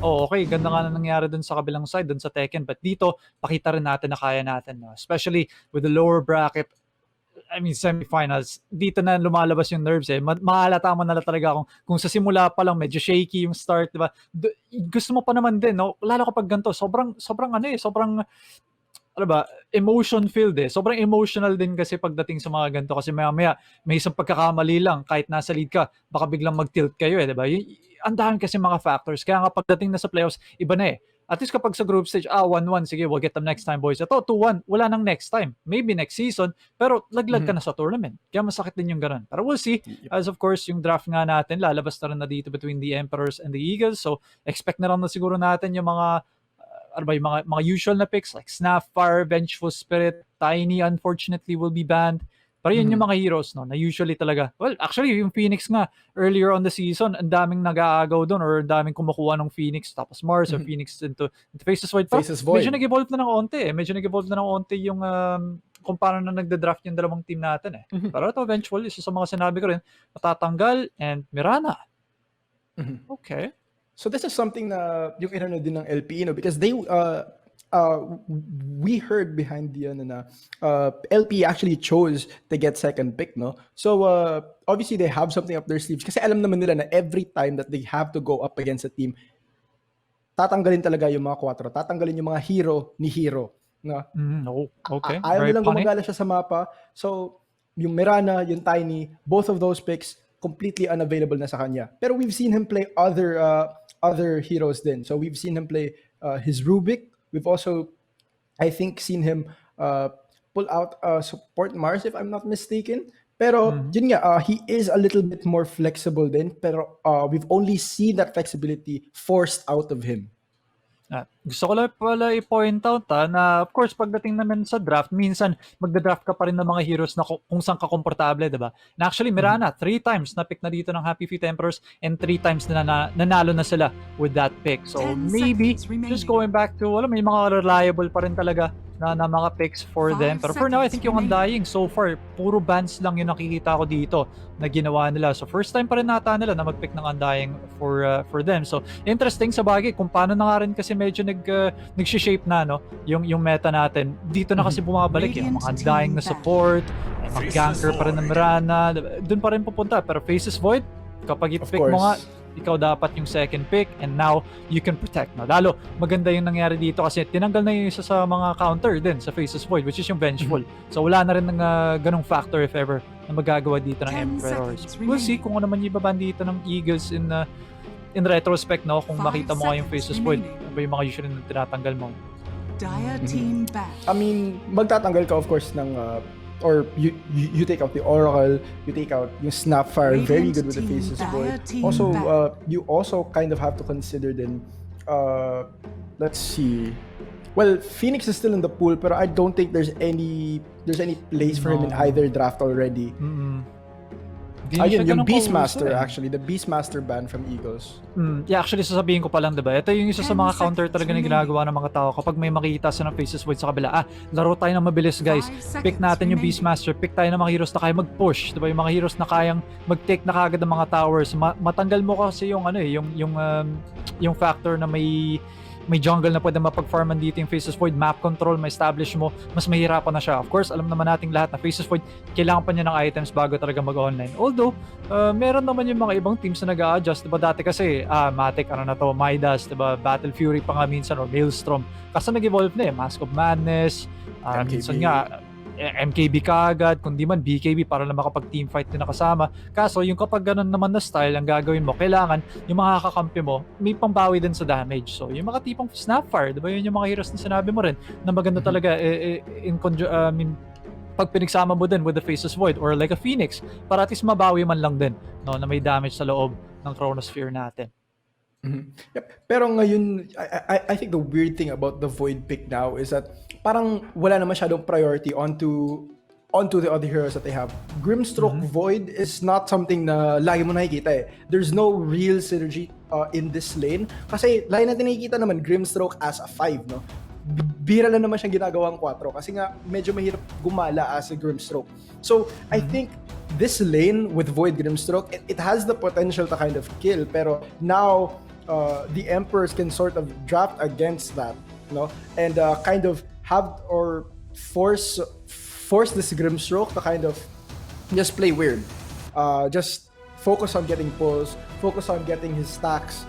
oh, okay, ganda nga na nangyari dun sa kabilang side, dun sa Tekken. But dito, pakita rin natin na kaya natin. No? Especially with the lower bracket, I mean, semifinals, dito na lumalabas yung nerves eh. Mahalata mo na talaga kung sa simula pa lang medyo shaky yung start, di ba? Gusto mo pa naman din, no? Lalo kapag ganito, sobrang ano eh, sobrang ano ba, emotion filled eh. Sobrang emotional din kasi pagdating sa mga ganito kasi maya-maya may isang pagkakamali lang kahit nasa lead ka, baka biglang mag-tilt kayo eh, 'di ba? Ang dami kasi mga factors. Kaya nga pagdating na sa playoffs, iba na eh. At least kapag sa group stage, 1-1, sige, we'll get them next time, boys. Ito, 2-1, wala nang next time. Maybe next season, pero laglag ka na sa tournament. Kaya masakit din yung ganun. Pero we'll see. As of course, yung draft nga natin, lalabas na rin na dito between the Emperors and the Eagles. So, expect na lang na siguro natin yung mga ano ba, yung mga usual na picks like Snapfire, Vengeful Spirit, Tiny unfortunately will be banned. Pero yun yung mga heroes no, na usually talaga. Well, actually, yung Phoenix nga, earlier on the season, ang daming nag-aagaw doon or ang daming kumukuha ng Phoenix, tapos Mars or Phoenix into Faces Void pa. Medyo nag-evolve na ng onte eh. Medyo nag-evolve na ng onte yung kung paano na nagda-draft yung dalawang team natin eh. Pero ito, Vengeful, isa sa mga sinabi ko rin, matatanggal and Mirana. Okay. So this is something na yung inano din ng LPE, no? Because they we heard behind the LPE actually chose to get second pick, no? So obviously they have something up their sleeves kasi alam naman nila na every time that they have to go up against a team, tatanggalin talaga yung mga 4, tatanggalin yung mga hero ni hero, no? Okay. Ayaw nilang gumagala siya sa mapa. So yung Mirana, yung Tiny, both of those picks completely unavailable na sa kanya. Pero we've seen him play other heroes din. So we've seen him play his Rubik. We've also, I think, seen him pull out support Mars, if I'm not mistaken. Pero yun nga, he is a little bit more flexible din. Pero we've only seen that flexibility forced out of him. Gusto ko lang pala i-point out na of course pagdating naman sa draft, minsan magda-draft ka pa rin ng mga heroes na kung saan ka komportable, diba? Na actually Mirana, 3 times na pick na dito ng Happy Feet Emperors and 3 times na nanalo na sila with that pick. So maybe just going back to, may mga reliable pa rin talaga na mga picks for them. Pero for now, I think yung Undying, so far, puro bans lang yung nakikita ko dito na ginawa nila. So first time pa rin nata nila na mag-pick ng Undying for them. So interesting sa bagay kung paano na nga rin kasi medyo nag-shape na no yung meta natin. Dito na kasi bumabalik yung mga Undying na support, mga ganker pa rin ng Mirana, doon pa rin pupunta. Pero Faces Void, kapag i-pick mo nga, ikaw dapat yung second pick and now you can protect. No? Lalo, maganda yung nangyari dito kasi tinanggal na yung isa sa mga counter din sa Faces Void, which is yung Vengeful. So wala na rin ng ganong factor if ever na magagawa dito ng Emperors. We'll see kung ano naman yung ibaban dito ng Eagles in retrospect, no? Kung makita mo nga yung Faces Void, ano ba yung mga usually na tinatanggal mo? I mean, magtatanggal ka of course ng or you take out the Oracle, you take out yung Snapfire, very good with the Faces Void. Also, you also kind of have to consider then, let's see. Well, Phoenix is still in the pool, pero I don't think there's any place for him in either draft already. Ayun, yung Beastmaster actually, the Beastmaster ban from Eagles. Yeah, actually sasabihin ko pa lang, diba? Ito yung isa sa mga counter talaga na ginagawa ng mga tao kapag may makikita sa ng Faces Void sa kabila. Laro tayo ng mabilis, guys. Pick natin yung Beastmaster, pick tayo ng mga heroes na kaya mag-push, diba? Yung mga heroes na kayang mag-take na kagad ng mga towers. Matanggal mo kasi yung yung factor na may jungle na pwede mapag-farman dito yung Faces Void, map control, ma-establish mo, mas mahirapan na siya. Of course, alam naman nating lahat na Faces Void, kailangan pa niya ng items bago talaga mag-online. Although, meron naman yung mga ibang teams na nag-a-adjust. Diba dati kasi, Matic, Midas, diba, Battle Fury pa nga minsan, or Maelstrom. Kasi nag-evolve na Mask of Madness, minsan nga, MKB kaagad, kundi man BKB para lang makapag-teamfight din na kasama. Kaso, yung kapag ganun naman na style, ang gagawin mo, kailangan yung mga kakampi mo, may pambawi din sa damage. So, yung mga tipong Snapfire, diba yun yung mga heroes na sinabi mo rin, na maganda talaga pag pinagsama mo din with the Faces Void or like a Phoenix, para at least mabawi man lang din, no, na may damage sa loob ng Chronosphere natin. Yep. Pero ngayon, I think the weird thing about the Void pick now is that parang wala na masyadong priority onto the other heroes that they have. Grimstroke Void is not something na lagi mo nakikita There's no real synergy in this lane. Kasi lagi natin nakikita naman Grimstroke as a 5, no? Bira lang naman siyang ginagawang 4 kasi nga medyo mahirap gumala as a Grimstroke. So, I think this lane with Void Grimstroke, it has the potential to kind of kill, pero now the Emperors can sort of draft against that, and kind of have or force this Grimstroke to kind of just play weird. Just focus on getting pulls, focus on getting his stacks,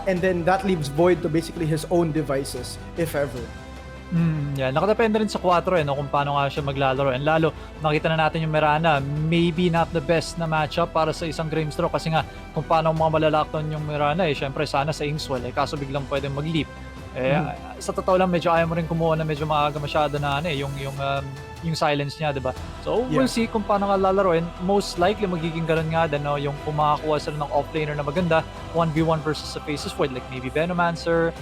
and then that leaves Void to basically his own devices, if ever. Yeah, nakadepende rin sa 4 no, kung paano nga siya maglalaro. And lalo, nakita na natin yung Mirana, maybe not the best na matchup para sa isang Grimstroke kasi nga kung paano mga malalakton yung Mirana syempre sana sa Inkswell kaso biglang pwedeng mag-leap. Sa totoo lang medyo ayaw mo rin kumuha na medyo maaga masyado na yung silence niya, 'di ba? So we'll see kung paano nga lalaroin. Most likely magiging ganun nga din, no, yung kung makakuha sila ng offlaner na maganda 1v1 versus sa Faces Void, like maybe Venomancer,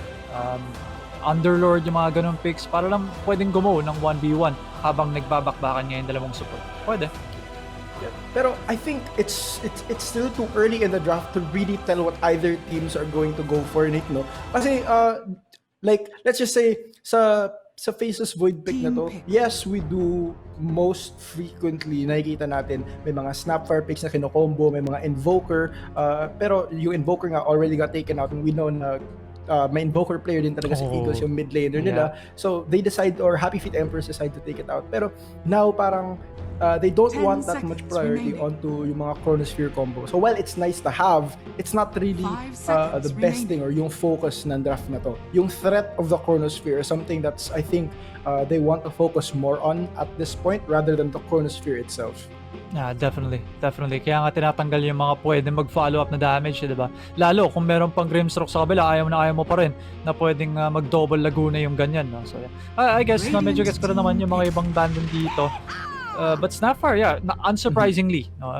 Underlord, yung mga ganung picks para lang pwedeng gumo ng 1v1 habang nagbabakbakan ngayon dalawang support. Pwede. Pero I think it's still too early in the draft to really tell what either teams are going to go for, Nick, no? Kasi like let's just say sa Faces Void pick na to, yes, we do most frequently nakikita natin may mga Snapfire picks na kino-combo, may mga Invoker, pero yung Invoker nga already got taken out and we know na may Invoker player din talaga si Eagles, yung mid laner nila. So they decide, or Happy Feet Emperors decide to take it out. Pero now parang they don't want that much priority onto yung mga Chronosphere combo. So while it's nice to have, it's not really the best thing or yung focus ng draft na to. Yung threat of the Chronosphere is something that's I think they want to focus more on at this point rather than the Chronosphere itself. Yeah, definitely. Kaya nga tinatanggal yung mga pwedeng mag-follow up na damage, di ba? Lalo kung meron pang Grimstroke sa kabila, ayaw mo pa rin na pwedeng mag-double Laguna yung ganyan, no? So, I guess na medyo gets ko rin naman yung mga ibang bandon dito. But Snapfire, unsurprisingly, no?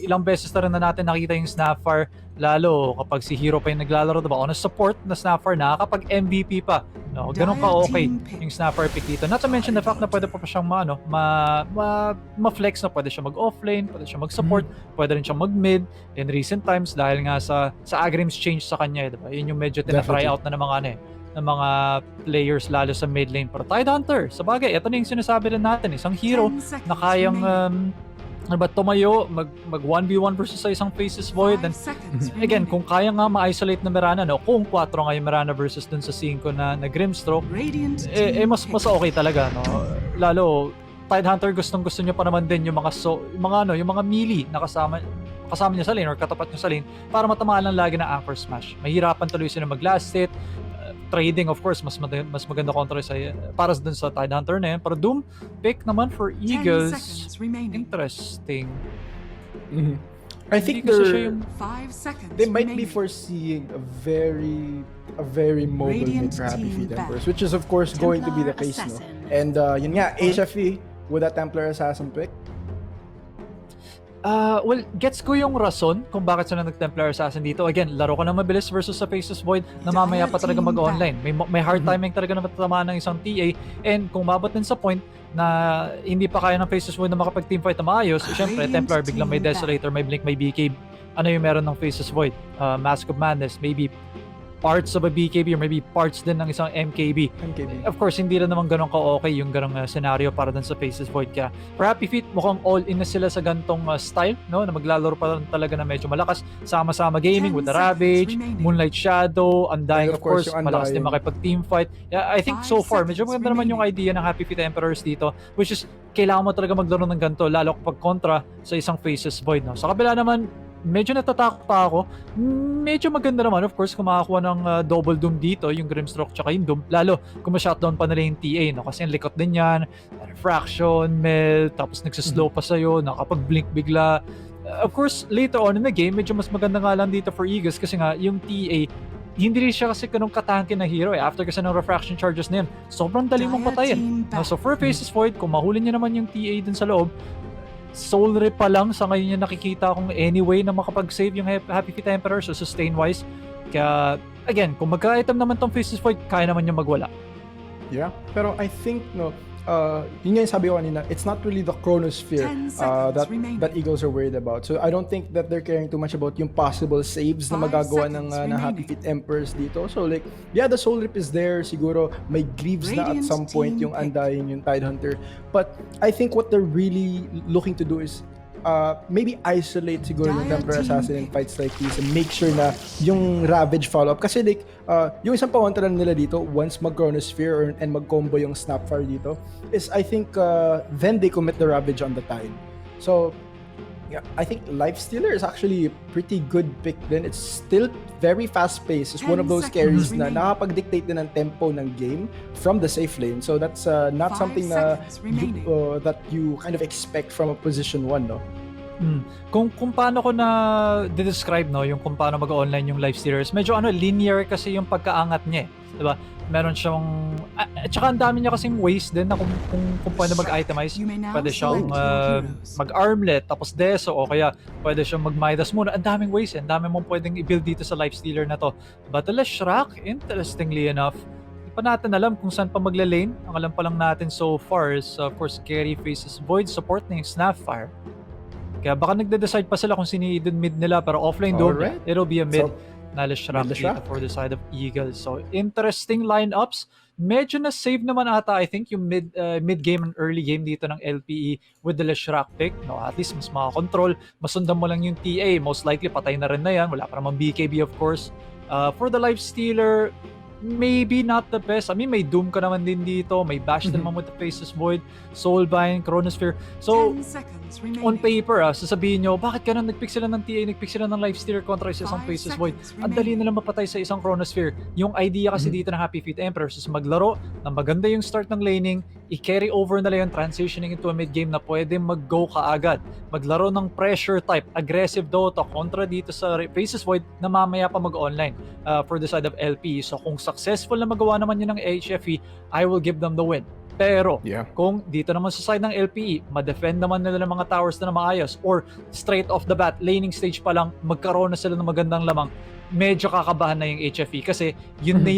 Ilang beses na rin na natin nakita yung Snapfire, lalo kapag si Hero pa yung naglalaro, diba? On a support na Snapfire, nakakapag MVP pa, no? Ganun ka okay yung Snapfire pick dito. Not to mention the fact na pwede pa siyang ma-flex na pwede siya mag-offlane, pwede siya mag-support, pwede rin siya mag-mid in recent times dahil nga sa Agrim's change sa kanya, diba? Yun yung medyo tinatry out na ng mga players lalo sa mid lane. Pero Tidehunter, sa bagay, ito na yung sinasabi rin natin, isang hero na kayang tumayo, mag 1v1 versus sa isang Faces Void. And again, kung kaya nga ma-isolate na Mirana, no, kung 4 nga yung Mirana versus dun sa 5 na Grimstroke, mas okay talaga, no. Lalo Tidehunter, gustong-gusto niyo pa naman din yung mga melee na kasama niya sa lane or katapat niya sa lane para matamaan lang lagi ng Anchor Smash. Mahirapan tuloy sila mag-last hit. Trading, of course, mas maganda kontra para dun sa Tidehunter na yan. Pero Doom pick naman for Eagles, interesting. I think they might be foreseeing a very mobile mid for Happy Feet Emperors, which is of course going to be the case, no? And yun nga, HFE with a Templar Assassin pick. Well, gets ko yung rason kung bakit sila nag-Templar Assassin dito. Again, laro ka na mabilis versus sa Faces Void na mamaya pa talaga mag-online. May hard timing talaga na matatamaan ng isang TA. And kung mabot din sa point na hindi pa kaya ng Faces Void na makapag-teamfight na maayos, syempre, Templar biglang may Desolator, may Blink, may BK. Ano yung meron ng Faces Void? Mask of Madness, maybe parts of a BKB or maybe parts din ng isang MKB. Of course, hindi rin naman ganun ka-okay yung ganung scenario para dun sa Faces Void. Kaya for Happy Feet, mukhang all-in na sila sa gantong style, no? Na maglalaro pa talaga na medyo malakas. Sama-sama gaming with the Ravage, Moonlight Shadow, Undying, of course, malakas din makipag-teamfight. Yeah, I think so far, medyo maganda naman yung idea ng Happy Feet Emperors dito, which is, kailangan mo talaga maglaro ng ganito, lalo kapag kontra sa isang Faces Void, no? Sa kabila naman, medyo natatakot pa ako. Medyo maganda naman, of course, kung makakuha ng double Doom dito, yung Grimstroke tsaka yung Doom, lalo kung ma-shutdown pa nila yung TA, no? Kasi yung likot din yan, refraction, melt, tapos nagsaslow pa sa'yo, nakapag-blink bigla. Of course, later on in the game, medyo mas maganda nga lang dito for Eagles kasi nga, yung TA, hindi rin siya kasi ganun katanke na hero after kasi ng refraction charges na yun, sobrang dali mong patayin. So for Faces Void, kung mahuli niya naman yung TA dun sa loob, Soul Rip pa lang sa ngayon yung nakikita kong anyway na makapag-save yung Happy Feet Emperor, so sustain-wise. Kaya, again, kung magka-item naman tong Faces Void, kaya naman yung magwala. Yeah, pero I think, no, yun nga yung sabi ko kanina, it's not really the Chronosphere that Eagles are worried about. So I don't think that they're caring too much about yung possible saves na magagawa ng Happy Feet Emperors dito. So like, yeah, the Soul Rip is there. Siguro may Greaves na at some point yung Undying, yung Tidehunter. But I think what they're really looking to do is maybe isolate siguro yung Templar Assassin in fights like these and make sure na yung Ravage follow-up. Kasi like, yung isang pakontra nila dito, once mag-Chronosphere and mag-combo yung Snapfire dito, is I think then they commit the Ravage on the Tide. So, yeah, I think Lifestealer is actually a pretty good pick then. It's still very fast-paced. It's one of those carries na nakapag-dictate din ng tempo ng game from the safe lane. So that's not something na that you kind of expect from a position 1, no? Kung paano ko na describe, no, yung kung paano mag-online yung Lifestealers, medyo linear kasi yung pagkaangat niya, diba? Meron siyang at saka ang dami niya kasing ways din na kung paano mag-itemize. Pwede siyang mag-armlet tapos deso, o kaya pwede siyang mag-Midas muna. Ang daming ways, ang dami mong pwedeng i-build dito sa Lifestealer na to. Battlefield Shrek, interestingly enough, di pa natin alam kung saan pa magla-lane. Ang alam pa lang natin so far is of course carry faces void, support na yung Snapfire. Kaya baka nagde-decide pa sila kung sino yung mid nila, pero offline doon, it'll be a mid. Nala-Shrek dito for the side of Eagles. So, interesting lineups. Medyo na-save naman ata, I think, yung mid-game and early game dito ng LPE with the Shrek pick. No, at least mas makakontrol. Masundan mo lang yung TA. Most likely, patay na rin na yan. Wala pa naman BKB, of course. For the Lifestealer, maybe not the best. I mean, may Doom ka naman din dito. May Bash din naman with the Faceless Void, Soulbind, Chronosphere. So, on paper, sasabihin nyo, bakit ka na nagpick sila ng TA, nagpick sila ng Lifestealer kontra sa isang Faceless Void? Ang dali na lang mapatay sa isang Chronosphere. Yung idea kasi dito ng Happy Feet Emperor is maglaro na maganda yung start ng laning, i-carry over na lang yung transitioning into a mid-game na pwede mag-go kaagad. Maglaro ng pressure type, aggressive Dota kontra dito sa Faceless Void na mamaya pa mag-online for the side of LPE. So kung successful na magawa naman yun ng HFE, I will give them the win. Pero kung dito naman sa side ng LPE, ma-defend naman nila ng mga towers na maayos, or straight off the bat, laning stage pa lang, magkaroon na sila ng magandang lamang, medyo kakabahan na yung HFE kasi yun na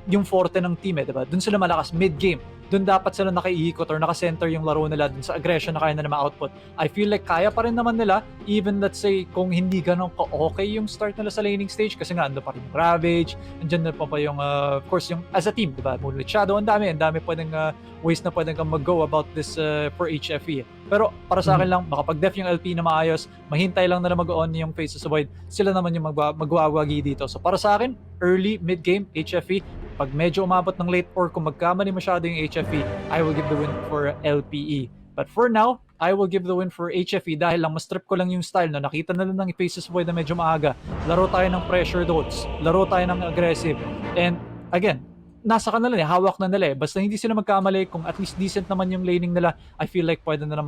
yung forte ng team, diba? Doon sila malakas mid-game. Doon dapat sila naka-iikot or naka-center yung laro nila dun sa aggression na kaya na ma-output. I feel like kaya pa rin naman nila, even let's say kung hindi ganun ka-okay yung start nila sa laning stage, kasi nga ando pa rin yung Ravage, andyan na pa yung of course yung as a team, diba? Moonlit Shadow, ang dami pwedeng ways na pwedeng kang mag-go about this for HFE. Pero para sa akin lang, makapag-def yung LP na maayos, mahintay lang na mag-on yung Faces of Void, sila naman yung magwawagi dito. So para sa akin, early, mid-game, HFE, pag medyo umabot ng late or kung magkamali masyado yung HFE, I will give the win for LPE. But for now, I will give the win for HFE dahil lang mas trip ko lang yung style, no? Nakita na lang ng Faces Void na medyo maaga. Laro tayo ng pressure dots, laro tayo ng aggressive. And again, nasa kanila hawak na nila. Basta hindi sila magkamali, kung at least decent naman yung laning nila, I feel like pwede na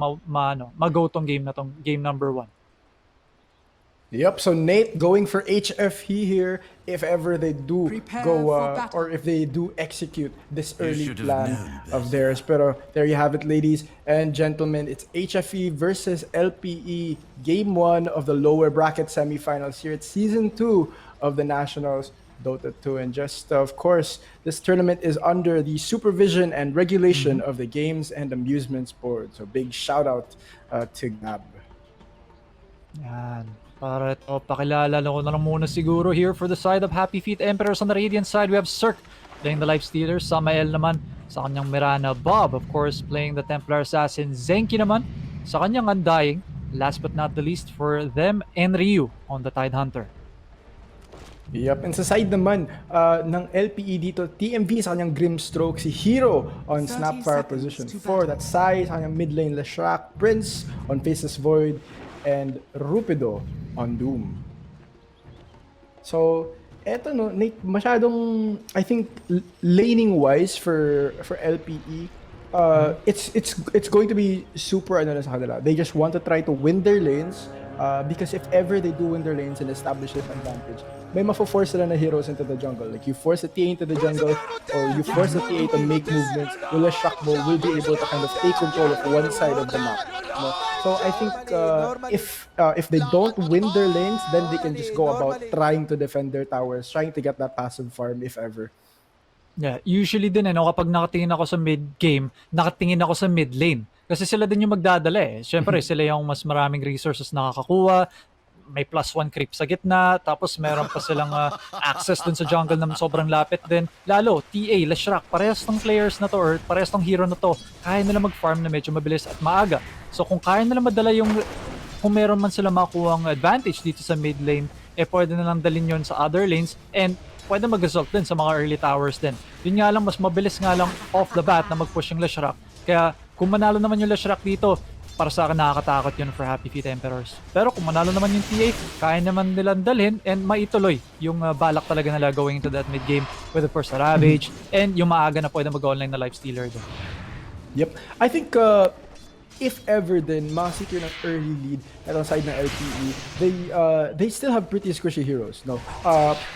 mag-go tong game na tong game number 1. Yep, so Nate going for HFE here if ever they do or if they do execute this early plan of theirs. Pero there you have it, ladies and gentlemen. It's HFE versus LPE, game 1 of the lower bracket semifinals here at season 2 of the Nationals Dota 2. And just, of course, this tournament is under the supervision and regulation of the Games and Amusements Board. So big shout out to Gab. Yan. Para ito, pakilala ko na lang muna siguro here for the side of Happy Feet Emperors. On the Radiant side, we have Cirque playing the Lifestealer. Samael naman sa kanyang Mirana. Bob, of course, playing the Templar Assassin. Zenki naman sa kanyang Undying. Last but not the least for them, and Ryu on the Tidehunter. Yep, and sa side naman ng LPE dito, TMV sa kanyang Grimstroke, si Hero on Snapfire position 4. That's Sai sa kanyang mid lane, Leshrac, Prince on Faceless Void, and Rupido on Doom. So, eto no, Nate, masyadong, I think, laning-wise for LPE, it's going to be super ano na sa kanila. They just want to try to win their lanes, because if ever they do win their lanes and establish this advantage, may mafo-force sila na heroes into the jungle. Like, you force a TA into the jungle, or you force a TA to make movements, Wala Shakbo will be able to kind of take control of one side of the map. No? So I think if they don't win their lanes, then they can just go about trying to defend their towers, trying to get that passive farm if ever. Yeah, usually din kapag nakatingin ako sa mid-game, nakatingin ako sa mid lane. Kasi sila din yung magdadala . Siyempre, sila yung mas maraming resources nakakakuha, may +1 creep sa gitna, tapos meron pa silang access dun sa jungle na sobrang lapit din. Lalo, TA, Leshrac, parehas ng players na to or parehas ng hero na to, kaya nila mag-farm na medyo mabilis at maaga. So kung kaya nila madala yung kung meron man sila makuhang advantage dito sa mid lane, pwede na lang dalhin yun sa other lanes and pwede mag-result din sa mga early towers din. Yun nga lang, mas mabilis nga lang off the bat na mag-push yung Leshrac. Kaya kung manalo naman yung Leshrac dito, para sa akin nakakatakot yun for Happy Feet Emperors. Pero kung manalo naman yung TA, kaya naman nilang dalhin and maituloy yung balak talaga nila going into that mid game with of course Ravage and yung maaga na pwede mag-online na Lifestealer doon. Yep. I think if ever then makasecure ng early lead at on side ng LPE, they still have pretty squishy heroes, no?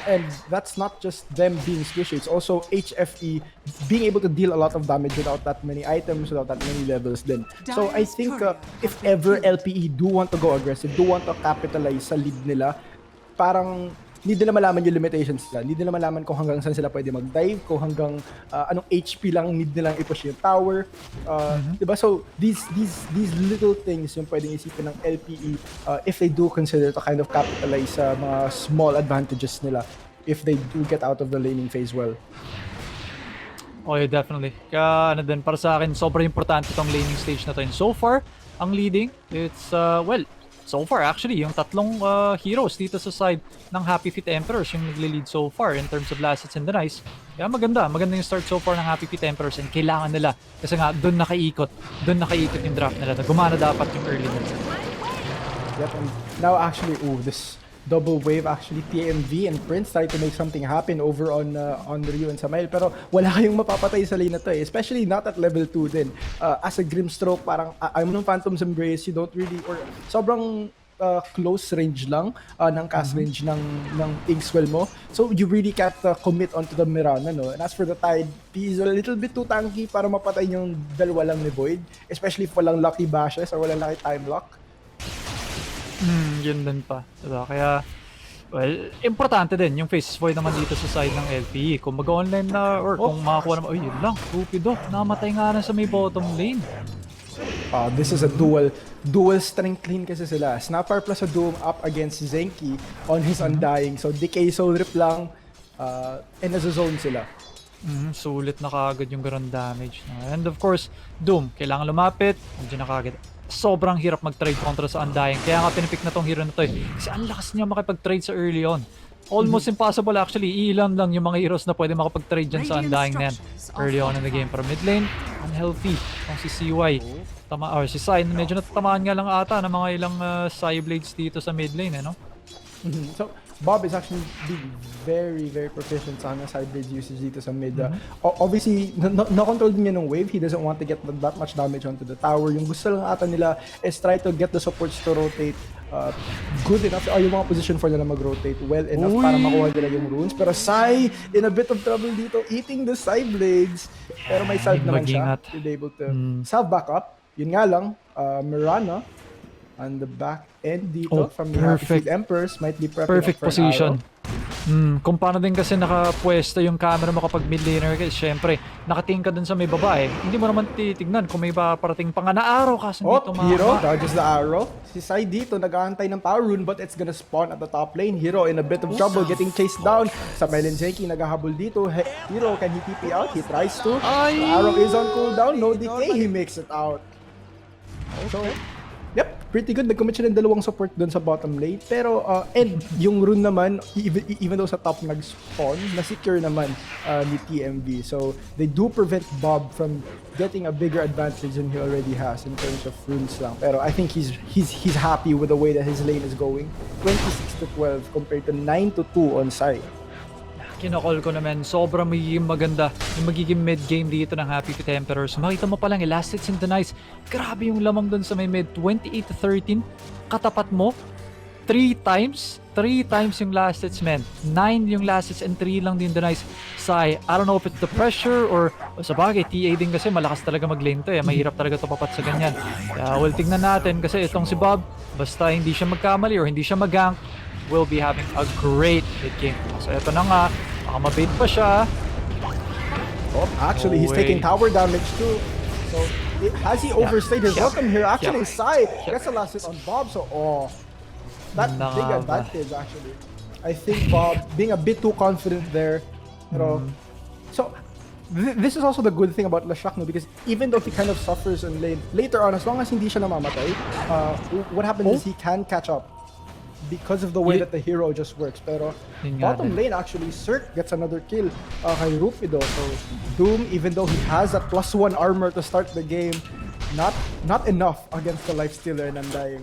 And that's not just them being squishy, it's also HFE being able to deal a lot of damage without that many items, without that many levels din. So I think if ever LPE do want to go aggressive, do want to capitalize sa lead nila, parang hindi nila malaman yung limitations nila. Hindi nila malaman kung hanggang saan sila pwede mag-dive, kung hanggang anong HP lang need nilang i-push yung tower. Diba? So, these little things yung pwedeng isipin ng LPE if they do consider to kind of capitalize sa mga small advantages nila if they do get out of the laning phase well. Oh, yeah, definitely. Kaya ano din, para sa akin, sobrang importante itong laning stage na to. And so far, ang leading, it's, so far actually, yung tatlong heroes dito sa side ng Happy Feet Emperors yung nagli-lead so far in terms of last hits and denies. Kaya maganda yung start so far ng Happy Feet Emperors and kailangan nila kasi nga doon nakaikot yung draft nila na gumana dapat yung early nila. Yep, and now actually, this double wave actually, TMV and Prince try to make something happen over on Ryu and Samael, pero wala kayong mapapatay sa lane na to especially not at level 2 din. As a Grimstroke, parang I'm ng Phantom's Embrace, you don't really, or sobrang close range lang ng cast range ng Inkswell mo. So you really can't commit onto the Mirana, no? And as for the Tide, he's a little bit too tanky para mapatay yung dalawa lang ni Void, especially if walang lucky bashes or walang lucky time lock. Yun din pa. Diba? Kaya, well, importante din yung Faces Void naman dito sa side ng LPE. Kung mag-online na or kung makakuha naman, yun lang, Cupido, namatay nga na sa may bottom lane. This is a dual strength lane kasi sila. Snapper plus a Doom up against Zenki on his Undying. So Decay Soul Rip lang and nasa zone sila. Sulit na kagad yung ganun damage. And of course, Doom, kailangan lumapit, nandiyan na kagad. Sobrang hirap mag-trade kontra sa Undying. Kaya nga pinipick na tong hero na to kasi ang lakas niya makipag-trade sa early on. Almost impossible actually. Ilan lang yung mga heroes na pwede makapag-trade dyan sa Undying na yan early on in the game. Pero mid lane, unhealthy. Kung si CY, or si Sai, medyo natatamaan nga lang ata ng mga ilang Sai Blades dito sa mid lane, no? So, Bob is actually being very, very proficient sa side blade usage dito sa mid. Obviously, na-control din niya ng wave. He doesn't want to get that much damage onto the tower. Yung gusto lang ata nila is try to get the supports to rotate good enough. Yung mga position for nila mag-rotate well enough para makuha nila yung runes. Pero Sai, in a bit of trouble dito, eating the side blades. Pero may salve naman siya. He'll be able to salve back up. Yun nga lang, Mirana on the back end dito from the Happy Feet Emperors might be prepping perfect up for position. Kung paano din kasi nakapwesto yung camera mo kapag mid laner kasi syempre nakatingin ka dun sa may baba hindi mo naman titignan kung may paparating pang na arrow kasi dito Hero dodges the arrow. Si Sai dito nag-aantay ng power rune but it's gonna spawn at the top lane. Hero in a bit of trouble getting chased down. Samael and Zenki naghahabol dito. Hero, can he TP out? He tries to. The arrow is on cooldown. No decay. He makes it out. So, yep, pretty good. Nag-commit siya ng dalawang support doon sa bottom lane. Pero, and yung rune naman, even though sa top nag-spawn, na-secure naman ni TMV. So, they do prevent Bob from getting a bigger advantage than he already has in terms of runes lang. Pero I think he's happy with the way that his lane is going. 26-12 compared to 9-2 on side. Kinakall ko naman, sobrang magiging maganda yung magiging mid-game dito ng Happy Feet Emperors. Makita mo pa lang, last hits and denies. Grabe yung lamang dun sa may mid. 28-13. Katapat mo, 3 times yung last hits, man. 9 yung last hits and 3 lang din denies. Sai, I don't know if it's the pressure or sa bagay, TA din kasi malakas talaga mag-lane to Mahirap talaga to papat sa ganyan. Kaya tingnan natin kasi itong si Bob, basta hindi siya magkamali or hindi siya mag-gank, will be having a great mid-game. So ito na nga, mabait pa siya. Actually, he's taking tower damage too. So, has he overstayed his welcome here? Actually, Sai gets a last hit on Bob. So, that big advantage actually. I think Bob being a bit too confident there. Pero, so, this is also the good thing about Lashak, no? Because even though he kind of suffers in lane, later on, as long as hindi siya namamatay, what happens is he can catch up because of the way that the hero just works. Pero bottom lane, actually, Cirque gets another kill kay Rupido. So Doom, even though he has a +1 armor to start the game, not enough against the lifestealer and Undying.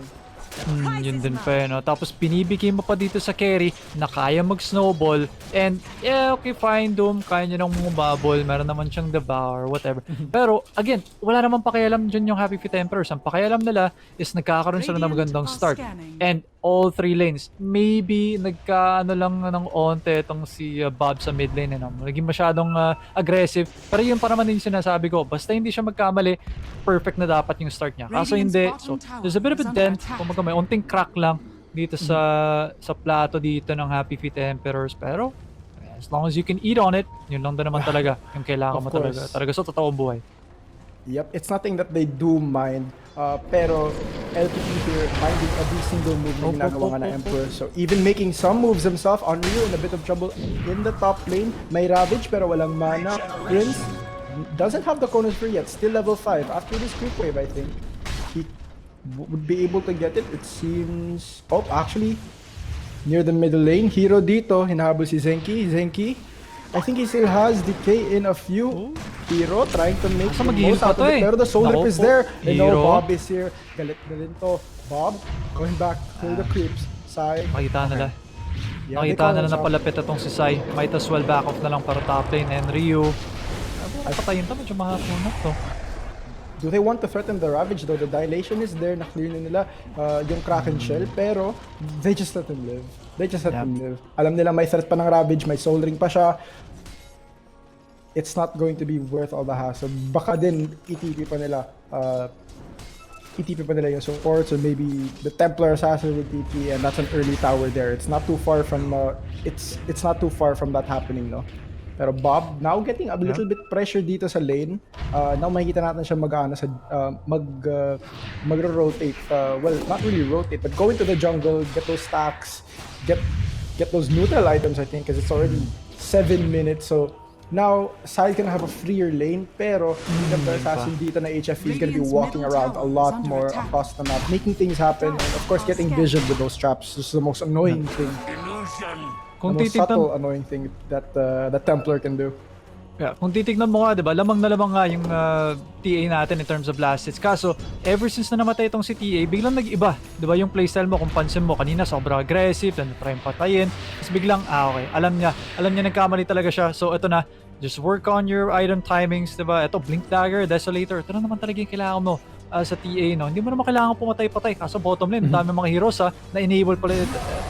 Yun din pa yun, no? Tapos pinibigay mo pa dito sa carry na kaya mag-snowball and okay fine Doom, kaya nyo nang bumabol, meron naman siyang devour, whatever. Pero again, wala naman pakialam dyan yung Happy Feet Emperors. Ang pakialam nila is nagkakaroon sila ng magandang start. And all 3 lanes, maybe nagkaano lang ng onte itong si Bob sa mid lane, naging masyadong aggressive. Pero yun pa naman din sinasabi ko, basta hindi siya magkamali, perfect na dapat yung start niya. Kaso hindi. So there's a bit of a dent, kumaga may onting crack lang dito sa plato dito ng Happy Feet Emperors. Pero as long as you can eat on it, yun lang din naman talaga yung kailangan mo talaga sa totoong buhay. Yep, it's nothing that they do mind. Pero LPE here minding every single move na ginagawa nga na Emperor. So even making some moves himself, Unreal in a bit of trouble in the top lane. May Ravage pero walang mana. Prince doesn't have the Conus free yet, still level 5. After this creep wave, I think he would be able to get it. It seems... Oh, actually, near the middle lane, Hero dito, hinahabol si Zenki. I think he still has decay in a few. Hero trying to make the most out of it. Pero the soul rip is there. And no, Bob is here. Galit to. Bob going back to the creeps. Sai. Makita nila. Nakita na napalapit itong si Sai. Might as well back off na lang para top lane. And Ryu. Patayin to. Medyo mahapunot to. Do they want to threaten the Ravage though? The dilation is there. Na-clear na nila yung Kraken Shell. Pero they just let him live. Alam nila may threat pa ng Ravage. May Soul Ring pa siya. It's not going to be worth all the hassle. Baka din ETP pa nila yung support, so maybe the Templar Assassin with TP, and that's an early tower there. It's not too far from it's not too far from that happening, no. Pero Bob now getting a little bit pressure dito sa lane. Now makikita natin siya mag-rotate. Well, not really rotate, but go into the jungle, get those stacks, get those neutral items, I think, because it's already 7 minutes. So now, Sai gonna have a freer lane, pero the assassin dito na HFE is gonna be walking around a lot more across the map, making things happen, and of course getting vision with those traps. This is the most annoying thing. The most subtle annoying thing that the Templar can do. Yeah, kung titignan mo nga, diba, lamang na lamang nga yung TA natin in terms of last hits. Kaso, ever since na namatay itong si TA, biglang nag-iba. Diba, yung playstyle mo, kung pansin mo, kanina sobrang aggressive, then try patayin. Tapos biglang, okay, alam niya nagkamali talaga siya. So, ito na, just work on your item timings, diba? Ito, Blink Dagger, Desolator, ito na naman talaga yung kailangan mo sa TA, no? Hindi mo naman kailangan pumatay-patay. Kaso bottom lane, dami mga heroes na-enable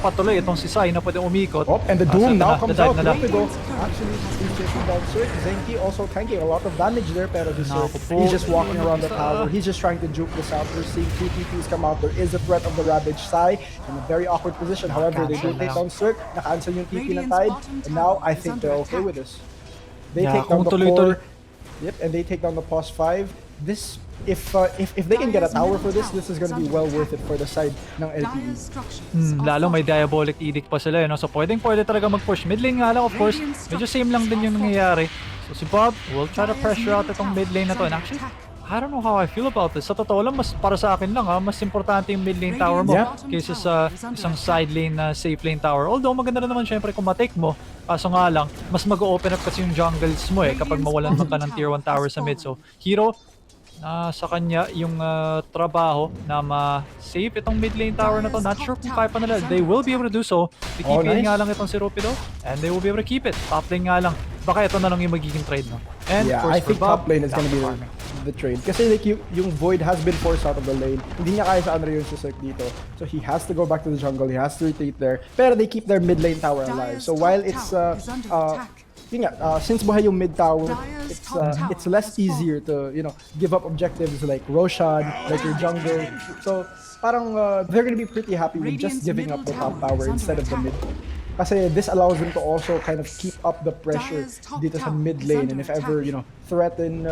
patuloy itong si Sai na pwede umikot. Oh, and the Doom now comes out. Actually, he's chasing down Cirque. Zenki also tanking a lot of damage there, pero he's just walking around the tower. He's just trying to juke this out. We're seeing 2 TPs come out. There is a threat of the Ravage. Sai in a very awkward position. However, they do take down Cirque. Naka-cancel yung TP ng Tide. And now, I think they're okay with this. They take down the core. Yep, and they take down the pos 5. This, if they can get a tower for this is gonna be well worth it for the side ng LPE. Lalo may Diabolic Edict pa sila, no? So pwede talaga mag-push. Mid lane nga lang, of course. Medyo same lang din yung nangyayari. So si Bob will try to pressure out itong mid lane na to. And actually, I don't know how I feel about this. Sa totoo lang, para sa akin lang, mas importante yung mid lane tower mo kaysa sa isang side lane na safe lane tower. Although maganda na naman syempre kung matake mo, kaso nga lang, mas mag-open up kasi yung jungles mo kapag mawalan mo ka ng tier 1 tower sa mid. So, Hero, sa kanya yung trabaho na ma-save itong mid lane tower na to. Not sure kung kaya pa nila. They will be able to do so. I-keep nga lang itong si Rupido and they will be able to keep it. Top lane nga lang. Baka ito na lang yung magiging trade, no? And yeah, I think top lane is gonna be the trade. Kasi like yung Void has been forced out of the lane. Hindi niya kaya sa Unreal yung Cirque dito. So he has to go back to the jungle. He has to retreat there. Pero they keep their mid lane tower alive. So while it's since buhay yung mid tower, it's less easier to give up objectives like Roshan, like your jungle. So parang they're gonna be pretty happy with just giving up the top tower instead of the mid. Kasi this allows them to also kind of keep up the pressure dito sa mid lane, and if ever threaten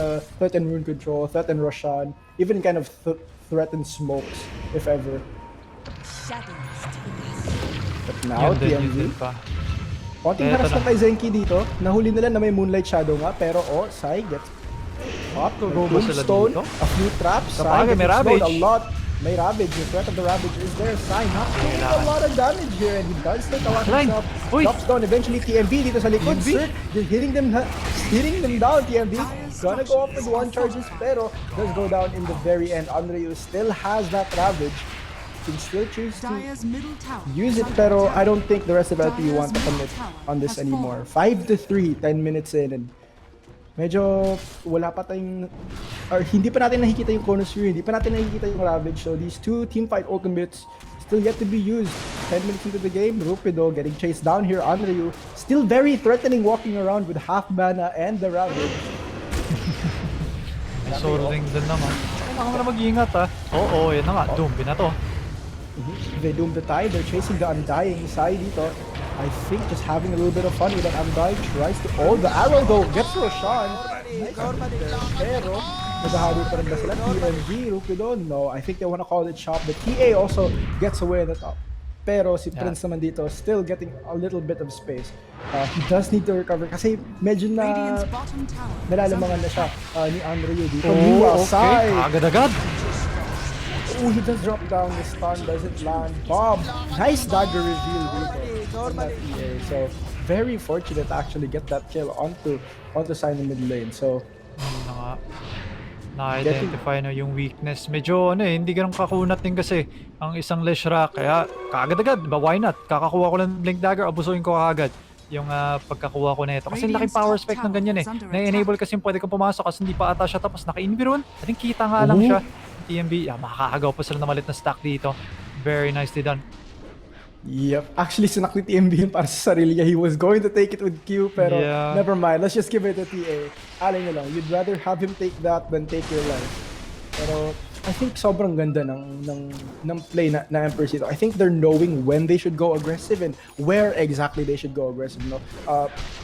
rune control, threaten Roshan, even kind of threaten smokes if ever. But now TMZ. Konting Eto haras na. lang kay Zenki dito. Nahuli nila na may Moonlight Shadow nga, pero Sai gets up. Go ba sila Tombstone, dito? a few traps. Sai Kapag may gets slowed Ravage. a lot. May Ravage. The threat of the Ravage is there. Sai not doing a lot of damage here, and he does take a lot Line. himself. Uy. Drops down eventually. TMB dito sa likod. TMB? Sir, hitting them down. TMB gonna go up with one charges, pero does go down in the very end. Andreu still has that Ravage. Can still choose to use it, pero I don't think the rest of LPE want to commit on this anymore. 5-3, 10 minutes in, and medyo wala pa tayong, or hindi pa natin nakikita yung Chronosphere, hindi pa natin nakikita yung Ravage, so these two teamfight ultimates still yet to be used. 10 minutes into the game, Rupido getting chased down here. Andreu still very threatening, walking around with half mana and the Ravage. Soaring din naman. Kailangan mo na mag-ingat ha. Oo, yun na nga. Doom, binato. They doom the tide, they're chasing the Undying side dito. I think just having a little bit of fun with that Undying, tries to, the arrow though, gets Roshan. Nice there, pero nagahalo pa rin ba sila? TMG, Rupido, no, I think they want to call it shop. The TA also gets away at the top. Pero si Prince naman dito, still getting a little bit of space. He does need to recover kasi medyo na nalalamangan na siya ni Andreu dito. Meanwhile, Sai, agad-agad. he does drop down, the stun doesn't land. Bob, nice dagger reveal dito from that EA. So, very fortunate to actually get that kill onto Sai in the mid lane. So, na-identify na yung weakness. Medyo hindi ganun kakunat din kasi ang isang Leshrac. Kaya kaagad-agad, diba? Why not? Kakakuha ko lang ng Blink Dagger, abusuin ko kaagad yung pagkakuha ko na ito. Kasi laking power spec ng ganyan Na-enable kasi pwede kang pumasok kasi hindi pa ata siya tapos naka-inviron. I think kita nga lang siya. TMB, makakagaw pa sila na malit na stack dito. Very nicely done. Yep. Actually, sinak ni TMB yun para sa sarili niya. He was going to take it with Q, pero never mind. Let's just give it to TA. Alay nyo lang, you'd rather have him take that than take your life. Pero I think sobrang ganda ng play na Emperor dito. I think they're knowing when they should go aggressive and where exactly they should go aggressive. No?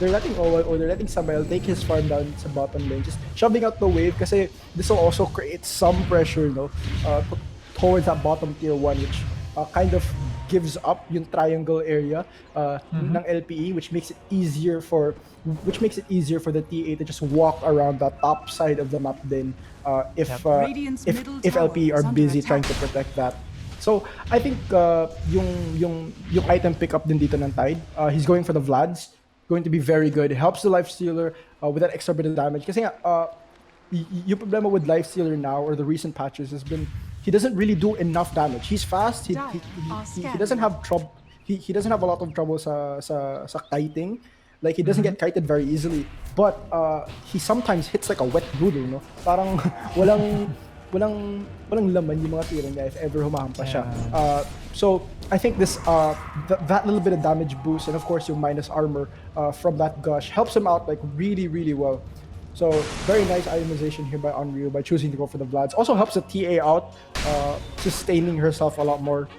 They're letting Owen or they're letting Samael take his farm down sa bottom lane, just shoving out the wave kasi this will also create some pressure towards that bottom tier 1, which kind of gives up yung triangle area ng LPE, which makes it easier for the TA to just walk around the top side of the map then if LPE are busy trying to protect that. So I think yung item pickup din dito ng Tide, he's going for the Vlads, going to be very good. It helps the Lifestealer with that extra bit of damage. Kasi yung problema with Lifestealer now or the recent patches has been he doesn't really do enough damage. He's fast. He doesn't have trouble. He doesn't have a lot of trouble sa kiting. Like he doesn't get kited very easily. But he sometimes hits like a wet noodle, no? Parang walang laman yung mga tira niya if ever humahampa siya. So I think this that little bit of damage boost and of course yung minus armor from that gush helps him out like really well. So very nice itemization here by Andreu by choosing to go for the Vlads. Also helps the TA out, sustaining herself a lot more.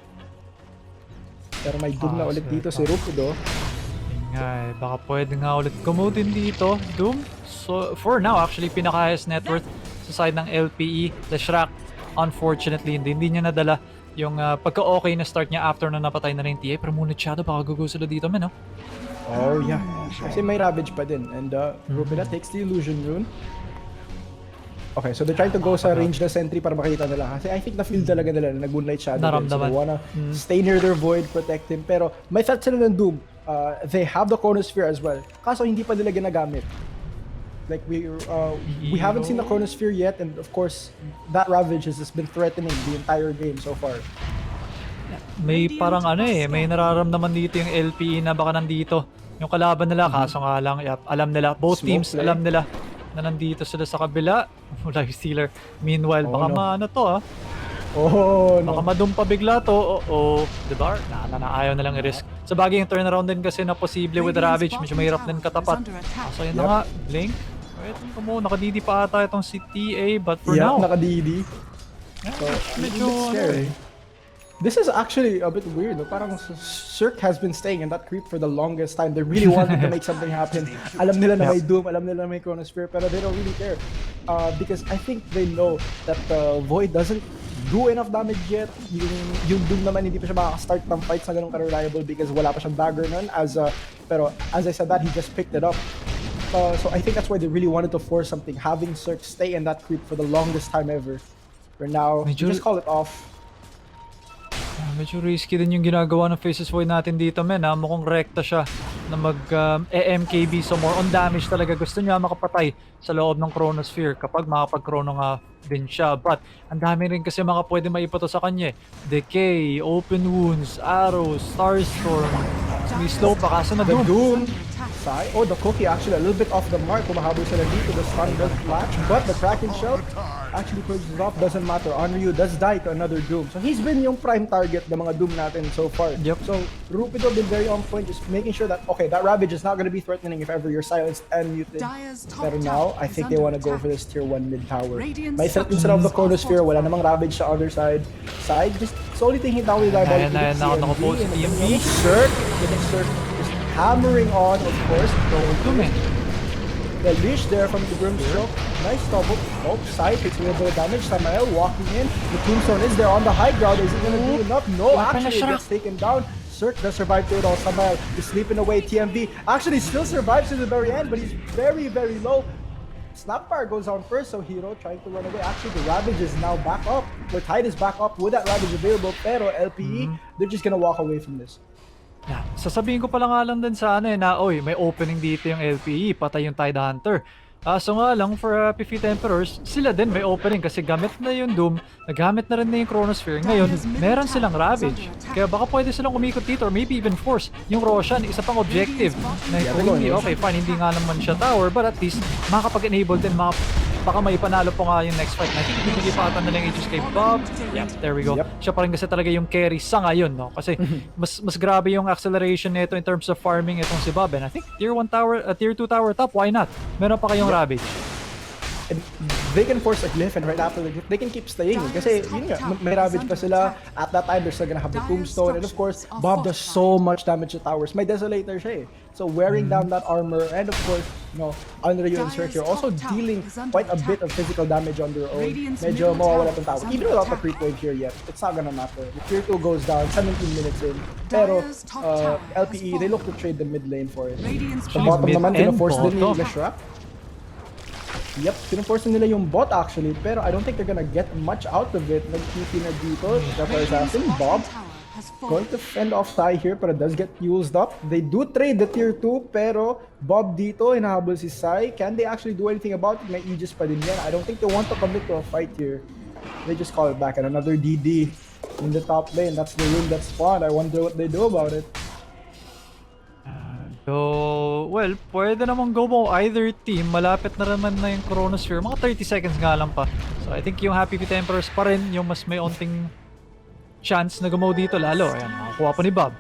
Pero may Doom na ulit dito si Rupido. Baka pwede nga ulit gumutin dito, Doom. So for now actually pinaka-highest net worth sa side ng LPE, the Shrek. Unfortunately hindi niya nadala yung pagka-okay na start niya after na napatay na rin TA. Pero Moonlight Shadow baka gugo sila dito man, no? Oh yeah, kasi may Ravage pa din and Rupido takes the Illusion Rune. Okay, so they're trying to go sa range na sentry para makita nila kasi I think na-feel talaga nila na nag-Moonlight Shadow din. So they wanna stay near their void, protect him, pero may threat sila ng Doom. They have the Chronosphere as well, kaso hindi pa nila ginagamit. Like we haven't seen the Chronosphere yet and of course that Ravage has just been threatening the entire game so far. May parang may nararamdaman dito yung LPE na baka nandito yung kalaban nila, kaso nga lang alam nila, both teams alam nila na nandito sila sa kabila. Lifestealer. Meanwhile, baka maano to baka madumpa bigla to. Diba? Ayaw na lang i-risk. Sa bagay yung turnaround din kasi na posible with Ravage, medyo mahirap din katapat. So yun na nga, Blink. Wait mo, nakadidi pa ata itong si TA, but for now nakadidi. So, medyo scary. This is actually a bit weird. No? Parang Cirque has been staying in that creep for the longest time. They really wanted to make something happen. Alam nila na may Doom, alam nila na may Chronosphere, pero they don't really care. Because I think they know that the Void doesn't do enough damage yet. Yung Doom naman hindi pa siya makaka-start ng fights na ganun ka-reliable because wala pa siyang dagger nun as Pero as I said that, he just picked it up. So I think that's why they really wanted to force something, having Cirque stay in that creep for the longest time ever. For now, we just call it off. Medyo risky din yung ginagawa ng Faces Void natin dito, men. Mukhang rekta siya na mag-EMKB. So more on damage talaga. Gusto niya makapatay sa loob ng Chronosphere kapag makapag-chrono nga din siya. But ang dami rin kasi mga pwede maipato sa kanya. Decay, Open Wounds, Arrows, Starstorm. May slow pa kaso na the Doom. Oh, the Cookie actually a little bit off the mark. Kumahabol sila dito. The stun does latch, but the Kraken Shell actually closes off. Doesn't matter. Onryu does die to another Doom. So he's been yung prime target ng mga Doom natin so far. Yep. So Rupido been very on point, just making sure that, okay, that Ravage is not going to be threatening if ever you're silenced and muted. Pero now, I think they want to go for this tier 1 mid tower. May threat instead of the Chronosphere. Wala namang Ravage sa other side. Just solely thinking down with eyeball. Naka-post TMV. Cirque. Getting Cirque. Hammering on, of course. The leash there from the Grimstroke. Nice double. Oh, side takes a little bit of damage. Samael walking in. The Tombstone is there on the high ground. Is it going to do enough? No, actually it gets taken down. Cirque does survive through it all. Samael is sleeping away. TMV actually still survives to the very end, but he's very, very low. Snapfire goes on first, so Hero trying to run away. Actually, the Ravage is now back up. The Tide is back up with that Ravage available. Pero LPE, they're just going to walk away from this. Yeah. Sasabihin ko pala nga lang din sa na oy, may opening dito yung LPE, patay yung Tide Hunter. So nga lang, for P50 Emperors, sila din may opening kasi gamit na yung Doom, nagamit na rin na yung Chronosphere. Ngayon, meron silang Ravage. Kaya baka pwede silang umikot dito or maybe even force yung Roshan, isa pang objective. Na hindi, okay, fine, hindi nga naman siya tower, but at least makakapag-enable din, baka may panalo po nga yung next fight. I think bibigay pa ata na lang Aegis kay Bob. Yep, there we go. Yep. Siya pa rin kasi talaga yung carry sa ngayon, no? Kasi mas grabe yung acceleration nito in terms of farming itong si Bob. And I think tier 1 tower, tier 2 tower top, why not? Meron pa kayong Ravage. And they can force a glyph, and right after the glyph, they can keep staying. Kasi yun nga, may Ravage pa sila. At that time, they're still gonna have the Tombstone. And of course, Bob does so much damage to towers. May Desolator siya eh. So wearing down that armor, and of course, Unryu and Cirque are also dealing quite a bit of physical damage on their own. Medyo mawawala tong tower. Even without the creep wave here yet, it's not gonna matter. The tier 2 goes down, 17 minutes in. Pero LPE, they look to trade the mid lane for it. The bottom naman, pina-force din yung Leshrac. Yep, pina-force nila yung bot actually, pero I don't think they're gonna get much out of it. Nag-TP na dito, Dota Assassin, Bob. Going to fend off Tai here, pero does get used up. They do trade the tier 2, pero Bob dito, hinahabol si Sai. Can they actually do anything about it? May Aegis pa din yan. I don't think they want to commit to a fight here. They just call it back, and another DD in the top lane. That's the room that spawned. I wonder what they do about it. So, well, pwede namang go mo either team. Malapit na naman na yung Chronosphere. Mga 30 seconds nga lang pa. So, I think yung Happy Feet Emperors pa rin yung mas may onting chance na gumaw dito lalo. Ayan, makakuha pa ni Bob.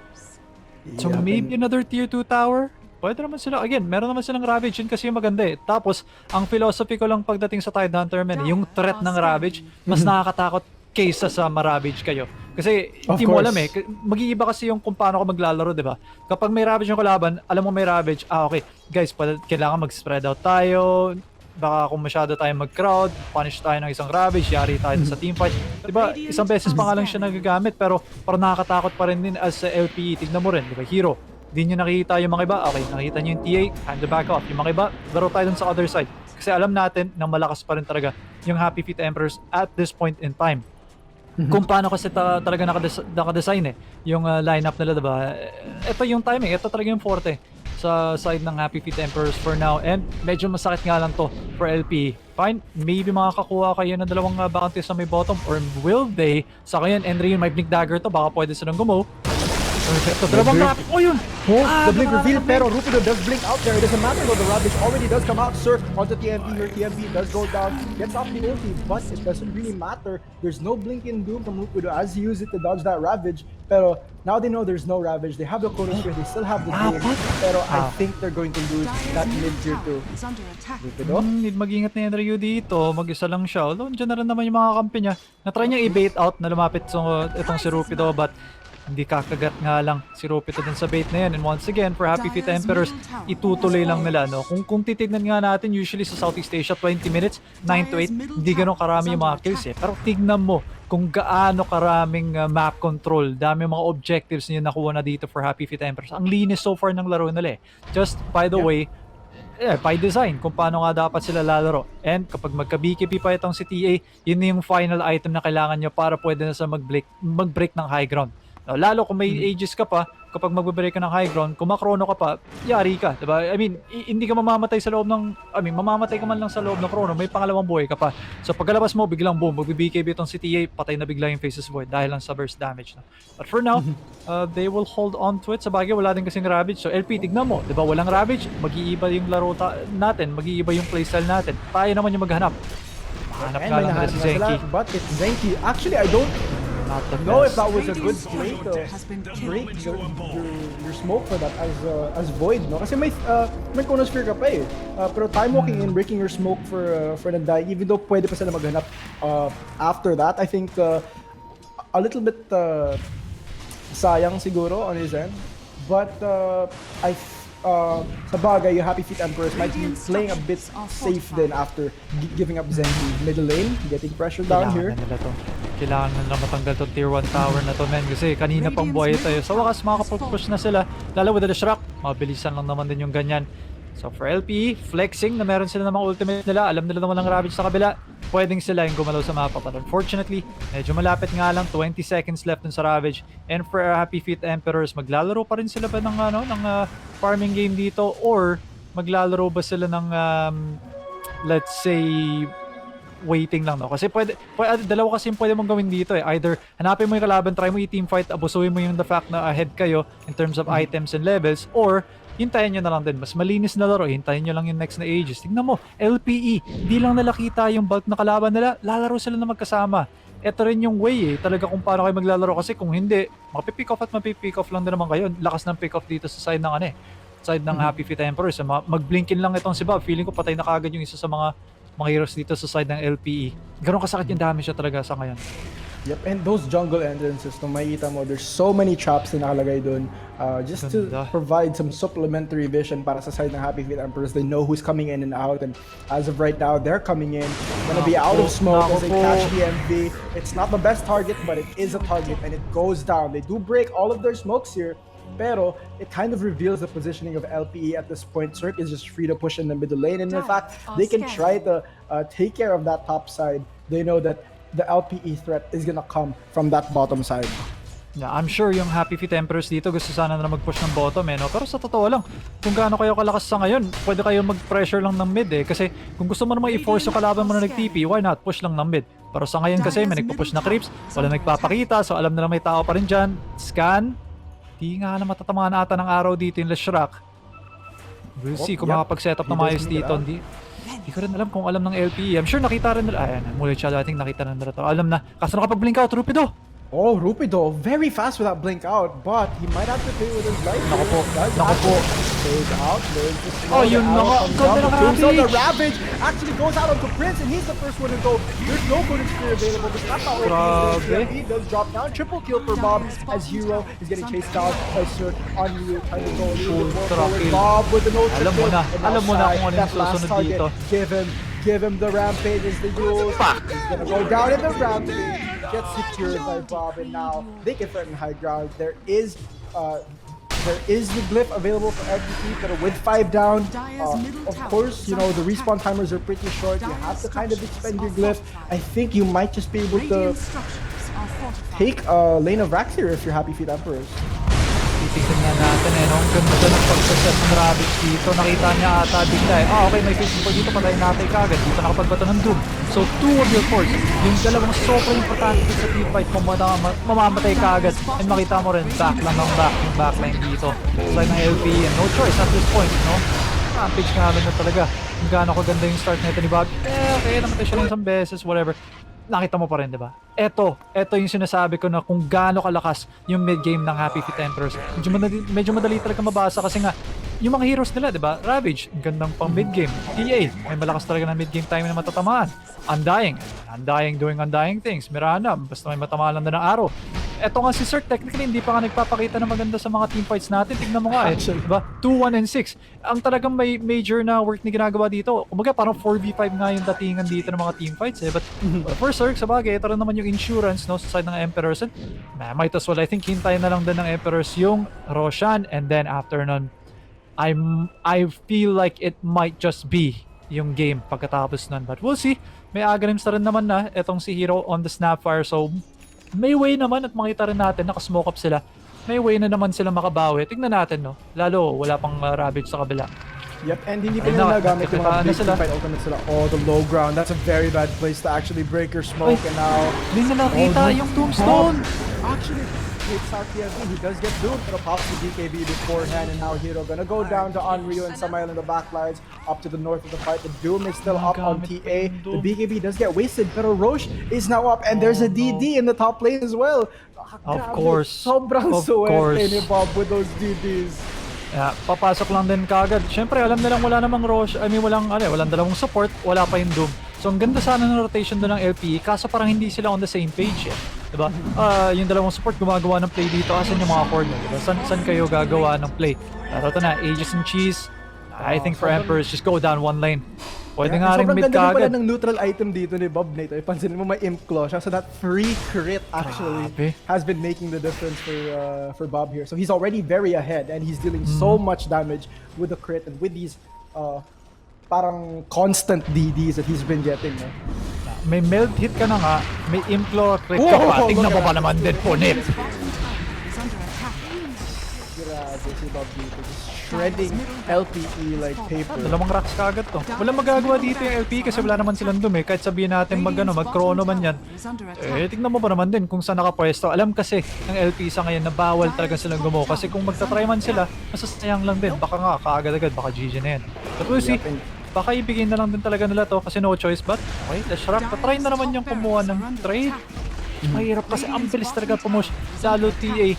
So, maybe another tier 2 tower? Pwede naman sila. Again, meron naman silang Ravage yun kasi yung maganda eh. Tapos, ang philosophy ko lang pagdating sa Tide Hunter, yung threat ng Ravage, mas nakakatakot kaysa sa ma-Ravage kayo. Kasi hindi mo alam eh. Mag-iiba kasi yung kung paano ka maglalaro, di ba? Kapag may Ravage yung kalaban, alam mo may Ravage, okay, guys, kailangan mag-spread out tayo. Baka kung masyado tayo mag-crowd, punish tayo ng isang Ravage, yari tayo sa teamfight. Di ba, isang beses pa nga lang siya nagagamit, pero parang nakakatakot pa rin din as LPE. Tignan mo rin, di ba, Hero. Di nyo nakikita yung mga iba, okay, nakita nyo yung TA, time to back off. Yung mga iba, laro tayo dun sa other side. Kasi alam natin na malakas pa rin talaga yung Happy Feet Emperors at this point in time. Kung paano kasi talaga nakadesign eh yung lineup nila, diba? Ito yung timing, ito talaga yung forte sa side ng Happy Feet Emperors for now, and medyo masakit nga lang to for LP. Fine, maybe makakakuha kayo ng dalawang bounties sa may bottom, or will they? Sa kayan, Enry may Blink Dagger to, baka pwede silang gumaw. Perfecto, dalawang rapid. Oh yun! The blink reveal, pero Rupido does blink out there. It doesn't matter though, the Ravage already does come out. Cirque onto TMV here. TMV does go down, gets off the ulti, but it doesn't really matter. There's no blink in doom from Rupido as he used it to dodge that Ravage. Pero now they know there's no Ravage. They have the Chronosphere, they still have the game. Pero I think they're going to lose that mid tier 2. Rupido? Need mag-ingat na yung Ryu dito. Mag-isa lang siya. Although, dyan na rin naman yung mga kampi niya. Na-try niyang i-bait out na lumapit itong si Rupido, but hindi kakagat nga lang si Rupido dun sa bait na yan. And once again, for Happy Feet Emperors, itutuloy lang nila, no? Kung titignan nga natin, usually sa Southeast Asia, 20 minutes, 9 to 8, hindi ganun karami yung mga kills eh. Pero tignan mo kung gaano karaming map control, dami mga objectives niyo nakuha na dito for Happy Feet Emperors. Ang linis so far ng laro nila eh. Just by the way, by design, kung paano nga dapat sila lalaro. And kapag magka-BKB pa itong si TA, yun na yung final item na kailangan nyo para pwede na sa mag-break ng high ground. Lalo kung may ages ka pa, kapag mag-break ka ng high ground, kung makrono ka pa, yari ka, diba? I mean, hindi ka mamamatay sa loob ng, mamamatay ka man lang sa loob ng chrono, may pangalawang buhay ka pa. So pagkalabas mo, biglang boom, mag-BKB itong si TA, patay na bigla yung Faceless Void dahil lang sa burst damage. No? But for now, they will hold on to it. Sa bagay, wala din kasing Ravage. So LP, tignan mo, diba? Walang Ravage, mag-iiba yung laro natin, mag-iiba yung playstyle natin. Tayo naman yung maghanap. Mahanap nga lang nila si Zenki. But it's Zenki. Actually, I don't know if that was a good play to break your smoke for that as Void, no? Kasi may Chronosphere ka pa eh. Pero time walking in, breaking your smoke for the die, even though pwede pa sila maghanap after that, I think a little bit sayang siguro on his end. But sa bagay, yung Happy Feet Emperors might be playing a bit safe then after giving up Zenki. Middle lane, getting pressure down here. Kailangan na nila matanggal to tier 1 tower na to, men. Kasi kanina pang buhay tayo. Sa wakas, makapag-push na sila. Lalo with the Shrek, mabilisan lang naman din yung ganyan. So for LPE, flexing na meron sila ng mga ultimate nila. Alam nila naman ng Ravage sa kabila. Pwedeng sila yung gumalaw sa mapa. But unfortunately, medyo malapit nga lang. 20 seconds left dun sa Ravage. And for Happy Feet Emperors, maglalaro pa rin sila ba ng, ng farming game dito? Or maglalaro ba sila ng, let's say, waiting lang, no? Kasi dalawa kasi yung pwede mong gawin dito eh. Either hanapin mo yung kalaban, try mo i-team fight, abusuhin mo yung the fact na ahead kayo in terms of items and levels, or hintayin nyo na lang din. Mas malinis na laro, hintayin nyo lang yung next na ages. Tingnan mo, LPE, hindi lang nila kita yung bulk na kalaban nila, lalaro sila na magkasama. Ito rin yung way eh, talaga kung paano kayo maglalaro. Kasi kung hindi, mapipick off at mapipick off lang din naman kayo. Lakas ng pick off dito sa side ng side ng Happy Feet Emperors. Magblinkin lang itong si Bob. Feeling ko patay na kagad yung isa sa mga heroes dito sa side ng LPE. Ganun kasakit yung damage siya talaga sa ngayon. Yep, and those jungle entrances, kung makikita mo, there's so many traps na nakalagay dun just to provide some supplementary vision para sa side ng Happy Feet Emperors. They know who's coming in and out, and as of right now, they're coming in. Gonna be out of smoke as they catch the MV. It's not the best target, but it is a target, and it goes down. They do break all of their smokes here, pero it kind of reveals the positioning of LPE at this point. Cirque is just free to push in the middle lane, and in fact, they can try to take care of that top side. They know that the LPE threat is gonna come from that bottom side. Yeah, I'm sure yung Happy Feet Emperors dito gusto sana na mag-push ng bottom eh, no? Pero sa totoo lang, kung gaano kayo kalakas sa ngayon, pwede kayo mag-pressure lang ng mid eh. Kasi kung gusto mo naman i-force yung kalaban mo na nag-TP, why not? Push lang ng mid. Pero sa ngayon kasi may nagpo-push na creeps, wala nagpapakita, so alam na lang may tao pa rin dyan. Scan. Di nga na matatamaan ata ng araw dito yung Leshrac. We'll see kung makapag-set up na maayos dito. Hindi ko rin alam kung alam ng LPE. I'm sure nakita rin nila. Ayan, muli siya dating nakita na nila to. Alam na. Kaso nakapag-blink out, Rupido. Oh, Rupido, very fast with that blink out, but he might have to pay with his life. Nako po. Goes out, oh, yun na nga. Ganda ng So the Ravage actually goes out onto Prince, and he's the first one to go. There's no golden spear available. It's not how he does drop down. Triple kill for Bob as Hero is getting chased down by Cirque on you. Trying to go a little bit more forward. Bob with the no triple. Alam mo na kung ano yung susunod dito. Give him the rampage as the duels. He's gonna go down in the rampage. Gets secured by Bob, and now they can threaten high ground. There is the glyph available for LPE, but with 5 down, of course, you know, the respawn timers are pretty short. You have to kind of expend your glyph. I think you might just be able to take a lane of Rax here if you're Happy Feet Emperors. Titignan nga natin eh, no? Ang ganda ng pag-success ng Ravage dito. Nakita niya ata bigla eh. Okay, may Facebook dito, patayin natin kagad. Dito nakapagbato ng Doom. So, 2 of your force. Yung dalawang sobrang importante sa team fight mo, mamamatay kagad. And makita mo rin, back lang ng backline dito. Side ng LPE, and no choice at this point, no? Rampage nga na talaga. Kung gaano kaganda yung start nito ni Bob. Okay, namatay siya lang isang beses, whatever. Nakita mo pa rin, di ba? Ito yung sinasabi ko na kung gaano kalakas yung mid-game ng Happy Feet Emperors. Medyo madali talaga mabasa kasi nga, yung mga heroes nila, di ba? Ravage, ang gandang pang mid-game. TA, may malakas talaga ng mid-game time na matatamaan. Undying doing undying things. Mirana, basta may matamaan lang na ng arrow. eto nga si Sir, technically hindi pa nga nagpapakita na maganda sa mga teamfights natin. Tignan mo nga diba? 2, 1, and 6. Ang talagang may major na work na ginagawa dito. Kumbaga parang 4v5 nga yung datingan dito ng mga teamfights But for Sir, sabagay, ito rin naman yung insurance no, sa side ng Emperors. And might as well, I think, hintayin na lang din ng Emperors yung Roshan. And then after nun, I feel like it might just be yung game pagkatapos nun. But we'll see. May Aghanim's na rin naman na itong si Hero on the Snapfire. So, may way naman at makita rin natin, nakasmoke up sila. May way na naman sila makabawi. Tignan natin, no? Lalo, wala pang Ravage sa kabila. Yep, and hindi pa nila nagamit yung mga big fight ultimates sila. Oh, the low ground. That's a very bad place to actually break your smoke. And now... Hindi nila kita yung Tombstone! Actually, it's TFE. He does get doomed, but pops the DKB beforehand, and now Hero gonna go down to Onryu and Samael in the backlines up to the north of the fight. The Doom is still up on TA. The BKB does get wasted, but Roche is now up, and there's a DD in the top lane as well. Of course. Sobrang suwerte ni Bob with those DDs. Yeah, papasok lang din kagad. Siyempre, alam nilang wala namang Roche. I mean, walang dalawang support, wala pa yung Doom. So, ang ganda sana ng rotation doon ng LPE, kaso parang hindi sila on the same page Diba? Yung dalawang support gumagawa ng play dito. Asan yung mga corner? Diba? San kayo gagawa ng play? Pero ito na, Aegis and Cheese. I think for Emperors, just go down one lane. Pwede nga rin mid kagad. Sobrang kagad. ganda ng neutral item dito ni Bob Nate. Ipansin mo may Imp Claw siya. So that free crit actually has been making the difference for Bob here. So he's already very ahead and he's dealing so much damage with the crit and with these parang constant DDs that he's been getting. May meld hit ka na nga, may Implo crit ka pa. Tingnan mo pa naman din, punit. Grabe si Bob dito. Just shredding LPE like paper. Dalawang racks kagad to. Walang magagawa dito yung LPE kasi wala naman silang Doom Kahit sabihin natin mag-chrono man yan. Tingnan mo pa naman din kung saan nakapwesto. Alam kasi ng LPE sa ngayon na bawal talaga silang gumawa. Kasi kung magta-try man sila, masasayang lang din. Baka nga, kaagad-agad, baka GG na yan. But we'll see. Baka ibigay na lang din talaga nila to kasi no choice but okay, let's wrap. Patry na naman yung kumuha ng trade. Mahirap kasi ang bilis talaga pumosh. Lalo TA.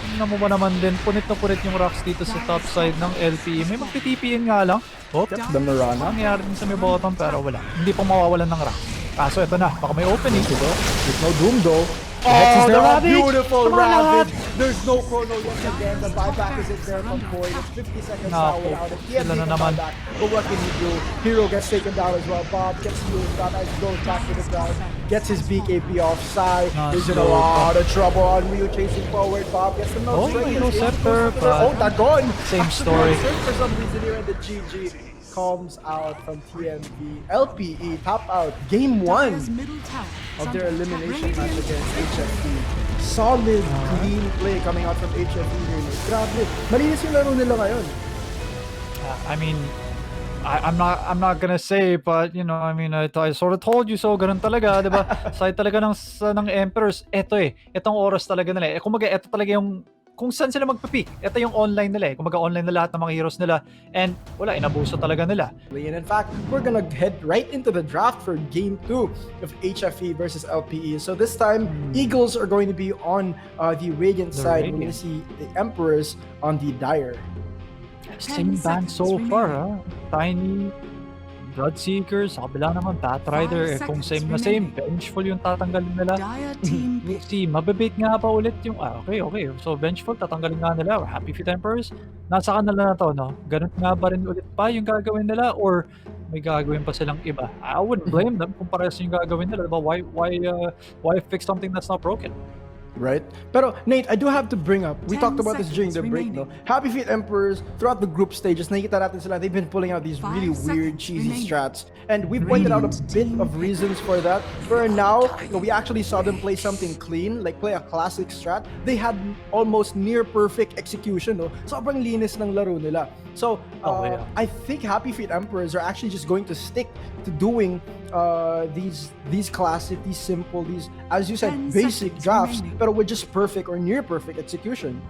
Tingnan mo ba naman din, punit na punit yung rocks dito sa top side ng LPE. May magtitipiin nga lang. The Mirana. Nangyari din sa may bottom pero wala. Hindi pa mawawalan ng rocks. Kaso ito na, baka may opening. There's no Doom though. Oh, the Ravage! Beautiful Ravage! There's no chrono yet again. The buyback is in there from Boyd. It's 50 seconds now without it. Sila na naman. But what can he do? Hero gets taken down as well. Bob gets used. That nice goes back to the ground. Gets his BKB offside. He's in a lot of trouble. Onryu chasing forward. Bob gets the no no scepter. Oh, that gun! Same story. For some reason here in the GG. Comes out from TMV. LPE top out game 1 of their elimination match against HFE. Solid, clean play coming out from HFE here. Grabe. Malinis yung laro nila ngayon. I mean, I'm not gonna say, but you know, I mean, I sort of told you so. Ganun talaga, di ba? Side talaga ng Emperors. Itong oras talaga nila. Kumbaga, ito talaga yung kung saan sila magpipick. Ito yung online nila Kumbaga online na lahat ng mga heroes nila. And wala, inabuso talaga nila. And in fact, we're gonna head right into the draft for Game 2 of HFE versus LPE. So this time, Eagles are going to be on the Radiant side. We're gonna see the Emperors on the Dire. Same band so far, Tiny, Bloodseeker, sa kabila naman, Batrider, kung same na same, Vengeful yung tatanggalin nila. See, mababait nga pa ulit yung, okay. So, Vengeful, tatanggalin nga nila, Happy Feet Emperors. Nasa kanila na to, no? Ganun nga ba rin ulit pa yung gagawin nila, or may gagawin pa silang iba? I wouldn't blame them kung parehas yung gagawin nila. Why fix something that's not broken? Right? Pero Nate, I do have to bring up, we talked about this during the break, no? Happy Feet Emperors, throughout the group stages, nakikita natin sila, they've been pulling out these really weird, cheesy strats. And we pointed out a bit of reasons for that. For now, we actually saw them play something clean, like play a classic strat. They had almost near perfect execution, no? Sobrang linis ng laro nila. So, I think Happy Feet Emperors are actually just going to stick to doing these classic, these simple, these, as you said, basic drafts, pero with just perfect or near perfect execution.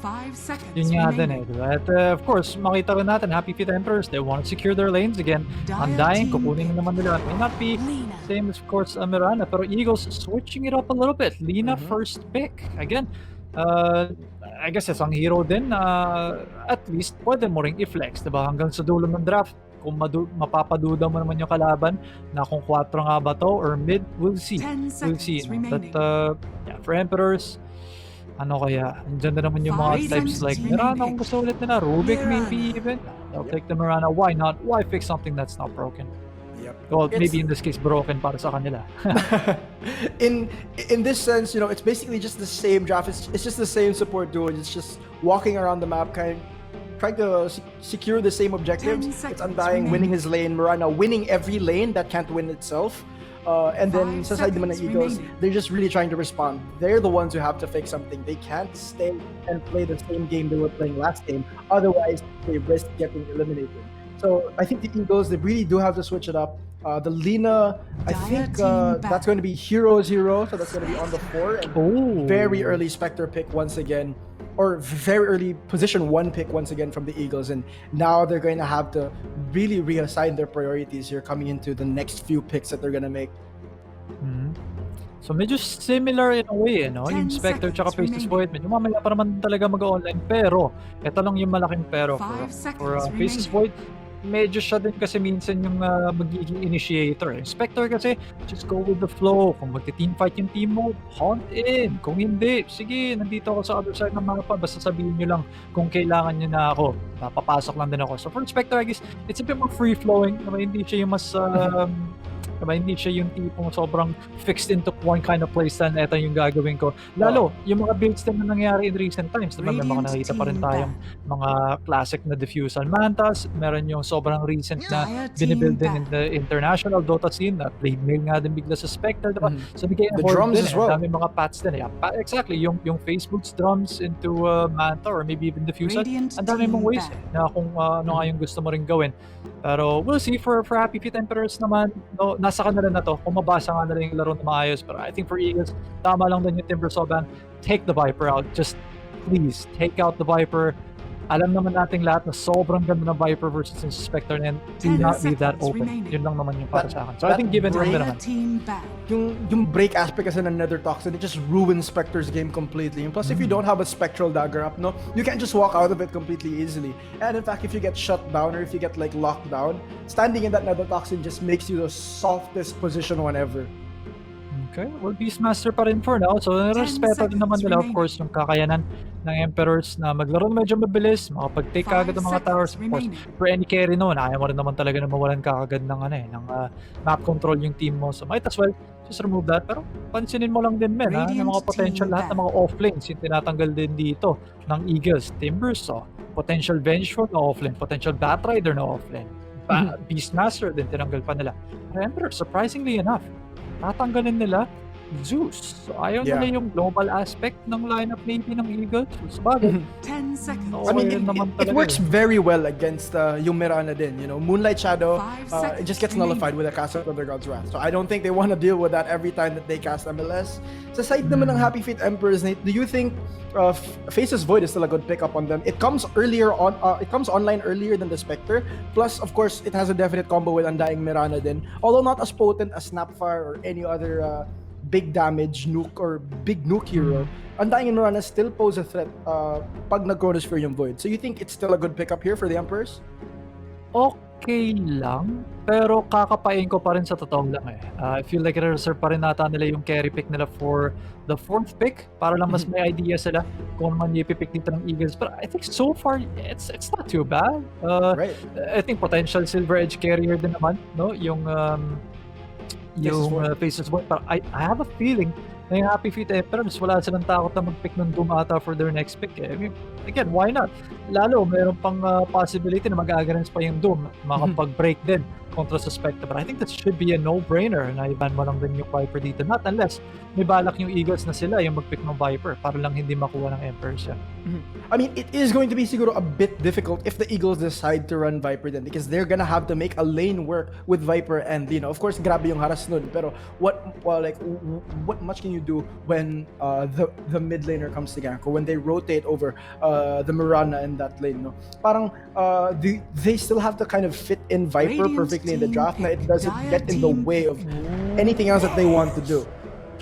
5 seconds Yun nga din diba? At of course, makita rin natin, Happy Feet Emperors, they want to secure their lanes again. Undying, kukunin naman nila. May not be same as, of course, Mirana, pero Eagles switching it up a little bit. Lina first pick. Again, I guess isang hero din, at least pwede mo ring i-flex, diba? Hanggang sa dulo ng draft, kung mapapaduda mo naman yung kalaban na kung 4 nga ba to or mid, we'll see. 10 We'll see. seconds But remaining. yeah, for Emperors, ano kaya? Andyan na naman yung mga 5 types like seconds Mirana remaining. kung gusto ulit nila. Rubik maybe Mirana. even. They'll take the Mirana. Why not? Why fix something that's not broken? Yep. Well, maybe in this case broken para sa kanila. in this sense, it's basically just the same draft. It's just the same support duo. It's just walking around the map, trying to secure the same 10 objectives. It's seconds Undying winning remaining. his lane, Mirana winning every lane that can't win itself. And then 5 sa side naman ng seconds Eagles, remaining. they're just really trying to respond. They're the ones who have to fix something. They can't stay and play the same game they were playing last game. Otherwise, they risk getting eliminated. So I think the Eagles, they really do have to switch it up. The Lina, I think that's going to be Hero 0, so that's going to be on the 4. And very early Spectre pick once again, or very early position 1 pick once again from the Eagles. And now they're going to have to really reassign their priorities here coming into the next few picks that they're going to make. So medyo similar in a way, no? 10 Yung Spectre tsaka seconds Faces remaining. Void, medyo mamaya pa naman talaga mag-online. Pero, ito lang yung malaking pero 5 for seconds Faces remaining. Void, medyo siya din kasi minsan yung magiging initiator. Yung Spectre kasi, just go with the flow. Kung magti-team fight yung team mo, hunt in. Kung hindi, sige, nandito ako sa other side ng mapa. Basta sabihin nyo lang kung kailangan nyo na ako. Papasok lang din ako. So for Spectre, I guess, it's a bit more free-flowing. Hindi siya yung mas... hindi siya yung tipong sobrang fixed into one kind of playstyle na ito yung gagawin ko. Lalo, yung mga builds din na nangyari in recent times. Diba? May mga Radiant nakita pa rin team tayong mga classic na diffusal mantas. Meron yung sobrang recent na Dire team binibuild din in back. the international Dota scene na blade mail nga din bigla sa Spectre. Diba? So bigay The ang horde drums din. as well. Dami mga paths din. Yeah, exactly. Yung Facebook's drums into manta or maybe even diffusal. Radiant Ang dami team mong ways back. na kung ano nga yung gusto mo rin gawin. Pero we'll see for Happy Feet Emperors naman, no, nasa kanila na to. Kung mabasa nga nila yung laro na maayos. Pero I think for Eagles, tama lang din yung Timber Soban. Take the Viper out. Just please, take out the Viper. Alam naman nating lahat na sobrang ganda ng Viper versus yung Spectre and do 10 not be that seconds open. remaining. Yun lang naman yung para sa akin. So I that think given break- din Dire naman. team back. Yung break aspect kasi ng Nether Toxin, it just ruins Spectre's game completely. And plus, if you don't have a Spectral Dagger up, no, you can't just walk out of it completely easily. And in fact, if you get shut down or if you get like locked down, standing in that Nether Toxin just makes you the softest position whenever. Okay, well, Beastmaster pa rin for now. So, respeto din naman seconds nila, of remaining. course, yung kakayanan ng Emperors na maglaro na medyo mabilis, makapag-take 5 kagad ng mga towers. Of course, remaining. for any carry noon, ayaw mo rin naman talaga na mawalan kagad ng, ng map control yung team mo. So, might as well just remove that. Pero, pansinin mo lang din, men, ng Radiant mga potential team lahat ng mga offlanes yung tinatanggal din dito ng Eagles. Timbers, potential Vengeful na offlane, potential Batrider na offlane. Beastmaster din tinanggal pa nila. Pero Emperor, surprisingly enough, tatanggalin nila Zeus. So, ayaw Yeah. nila yung global aspect ng lineup maybe ng Eagles. Sabagay. 10 seconds. No, I mean, ayun naman it talaga works eh. very well against yung Mirana din. Moonlight Shadow, 5 it just seconds gets nullified with a cast of the God's Wrath. So I don't think they want to deal with that every time that they cast MLS. Sa side naman ng Happy Feet Emperors, Nate, do you think Faces Void is still a good pickup on them? It comes earlier on. It comes online earlier than the Spectre. Plus, of course, it has a definite combo with Undying Mirana din. Although not as potent as Snapfire or any other big damage nuke or big nuke hero, Undying Mirana still pose a threat pag nag-Chronosphere yung Void. So you think it's still a good pickup here for the Emperors? Okay lang, pero kakapain ko pa rin sa totoo lang eh. I feel like reserve pa rin nata nila yung carry pick nila for the 4th pick para lang mas may idea sila kung ano man yung ipipick dito ng Eagles. But I think so far, it's not too bad. Right. I think potential Silver Edge carrier din naman, no? Yung Faces Void. But I have a feeling na yung Happy Feet Emperors, wala silang takot na mag-pick ng Doom ata for their next pick. I mean, again, why not? Lalo, mayroon pang possibility na mag-against pa yung Doom. Makapag-break din kontra sa Spectre. But I think that should be a no-brainer na iban mo lang din yung Viper dito. Not unless may balak yung Eagles na sila yung mag-pick ng Viper para lang hindi makuha ng Emperors yan. I mean, it is going to be siguro a bit difficult if the Eagles decide to run Viper then because they're gonna have to make a lane work with Viper and of course, grabe yung haras nun. Pero what much can you do when the mid laner comes to gank or when they rotate over the Mirana in that lane, no? Parang they still have to kind of fit in Viper Radiant perfectly in the team draft na it pick. doesn't Dire get in the team way of anything else that they want to do.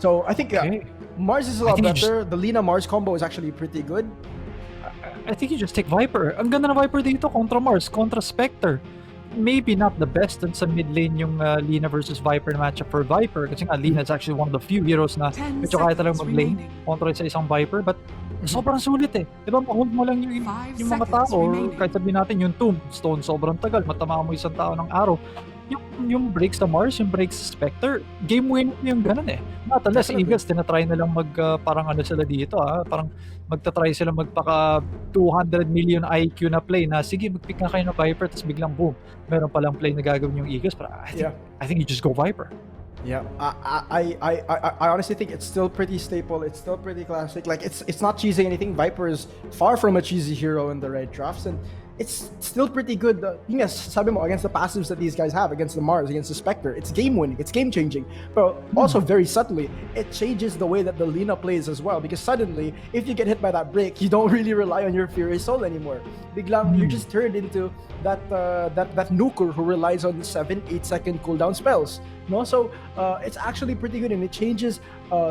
So I think Okay. Mars is a I lot think you better. The Lina Mars combo is actually pretty good. I think you just take Viper. Ang ganda ng Viper dito kontra Mars, kontra Spectre. maybe not the best dun sa mid lane yung Lina versus Viper na matchup for Viper kasi nga Lina is actually one of the few heroes na 10 medyo kaya talagang seconds mag-lane remaining. kontra sa isang Viper, but sobrang sulit eh. Di ba, ma-hold mo lang yung 5 mga seconds tao, or remaining. kahit sabihin natin yung Tombstone, sobrang tagal, matamaan mo isang tao ng arrow. Yung breaks sa Mars, yung breaks sa Spectre, game win yung ganun eh. Not unless Definitely. Eagles, tinatry nilang parang ano sila dito parang magtatry sila magpaka 200 million IQ na play na sige, mag-pick na kayo ng Viper, tapos biglang boom, meron palang play na gagawin yung Eagles, pero I think you just go Viper. Yeah, I honestly think it's still pretty staple. It's still pretty classic. Like it's not cheesing anything. Viper is far from a cheesy hero in the right drafts, and it's still pretty good. Yes, sabi mo, against the passives that these guys have, against the Mars, against the Spectre, it's game winning, it's game changing. But also very subtly, it changes the way that the Lina plays as well. Because suddenly, if you get hit by that break, you don't really rely on your Fury Soul anymore. Biglang you're just turned into that nuker who relies on 7-8 second cooldown spells. No, so it's actually pretty good, and it changes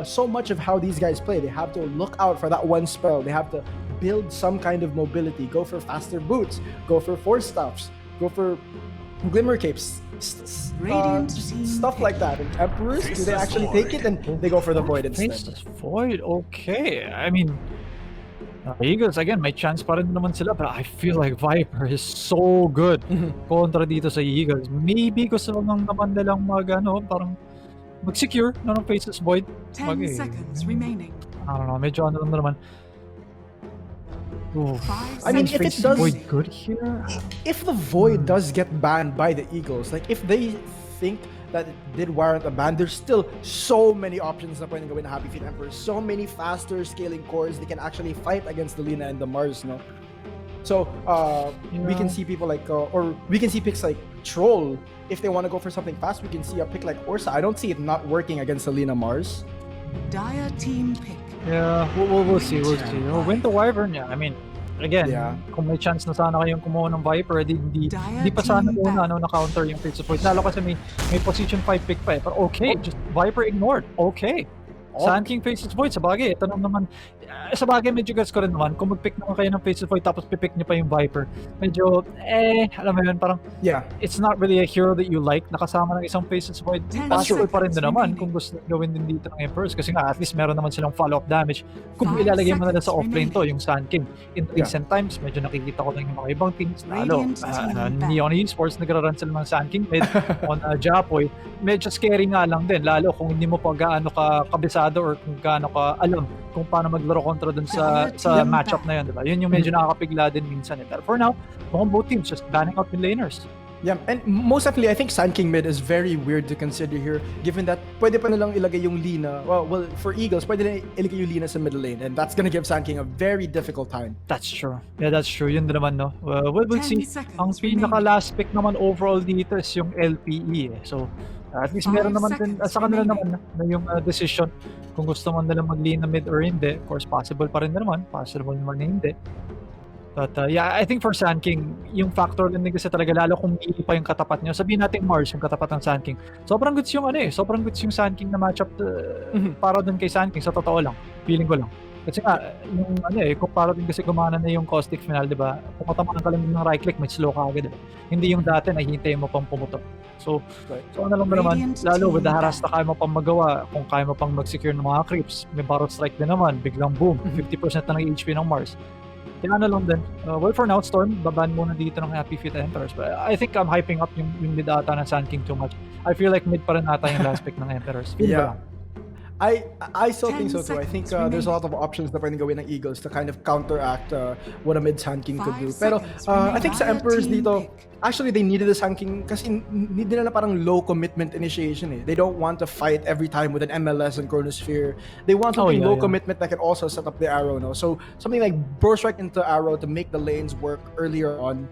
so much of how these guys play. They have to look out for that one spell. They have to build some kind of mobility. Go for faster boots. Go for force staffs. Go for glimmer capes. Radiant team Stuff like that. And Emperors, do they actually take it? And they go for the void instead. Faceless Void, okay. I mean, Eagles, again, may chance pa rin naman sila, but I feel like Viper is so good kontra dito sa Eagles. Maybe gusto lang naman nilang parang mag-secure ng Faceless Void. 10 seconds remaining. I don't know, medyo ano lang naman. Ooh, 5 I mean, seconds if it Faceless does- Void good here? If the void does get banned by the Eagles, like if they think that it did warrant a ban, there's still so many options na pwedeng gawin na Happy Feet Emperor. So many faster scaling cores. They can actually fight against the Lina and the Mars, no? So we can see people like, or we can see picks like Troll. If they want to go for something fast, we can see a pick like Orsa. I don't see it not working against the Lina Mars. Dire team pick. Yeah, we'll see, we'll see. Oh, win the Wyvern, yeah. I mean, again, Yeah. kung may chance na sana kayong kumuha ng Viper, hindi pa sana team muna back. na-counter yung Faceless Void. Lalo kasi may position 5 pick pa eh. Pero okay, just Viper ignored. Okay. Sand King Faceless Void, sabagay, ito naman, sabagay medyo gets ko rin naman, kung mag-pick naman kayo ng Faceless Void tapos pipick niyo pa yung Viper, medyo, alam mo yun, parang, Yeah. it's not really a hero that you like, nakasama ng isang Faceless Void, 10 possible pa rin seconds din naman remaining. kung gusto gawin din dito ng Emperors, kasi nga, at least meron naman silang follow-up damage, kung 5 ilalagay mo na lang sa seconds offlane to, yung Sand King. In Yeah. recent times, medyo nakikita ko lang yung mga ibang teams, lalo, Radiant team back. Neon Esports, nagra-run sila ng Sand King mid on Japoy, medyo scary nga lang din, lalo kung hindi mo pa gaano ka kabisado or kung gaano ka alam kung paano maglaro kontra dun sa Team matchup back. na yun, diba? Yun yung medyo nakakapigla din minsan eh. Pero for now, mukhang both teams just banning out mid laners. Yeah, and most definitely, I think Sand King mid is very weird to consider here, given that pwede pa nilang ilagay yung Lina. Well, for Eagles, pwede nilang ilagay yung Lina sa middle lane, and that's gonna give Sand King a very difficult time. That's true. Yeah, that's true. Yun din naman, no? We'll 10 see. seconds Ang remaining. pinaka-last pick naman overall dito is yung LPE eh. So, at least 5 meron naman din, seconds sa kanila remaining. naman na yung decision kung gusto man nila mag-lean na mid or hindi. Of course, possible pa rin naman. Possible naman na hindi. But yeah, I think for Sand King, yung factor din kasi talaga, lalo kung melee pa yung katapat niyo. Sabihin natin Mars, yung katapat ng Sand King. Sobrang goods yung sobrang goods yung Sand King na matchup para dun kay Sand King, sa totoo lang. Feeling ko lang. Kasi nga, yung kung para din kasi gumana na yung caustic final, di ba? Kung matamaan ka lang ng right click, may slow ka agad, di ba? Hindi yung dati na hintayin mo pang pumutok. So ano lang ba naman, Radiant lalo with the team harass na kaya mo pang magawa, kung kaya mo pang mag-secure ng mga creeps, may barrel strike din naman, biglang boom, 50% na ng HP ng Mars. Kaya ano lang din, well for now, Storm, baban muna dito ng Happy Feet Emperors. But I think I'm hyping up yung mid ata ng Sand King too much. I feel like mid pa rin ata yung last pick ng Emperors. Feel ko Yeah. lang. I still think 10 so too. I think seconds there's a lot of options na pwedeng gawin ng Eagles to kind of counteract what a mid Sand King could 5 do. Pero seconds I think sa remaining. Emperors Team dito, pick. actually they needed the Sand King kasi need nila na parang low commitment initiation eh. They don't want to fight every time with an MLS and Chronosphere. They want something low commitment that can also set up the arrow, no? So something like burst right into arrow to make the lanes work earlier on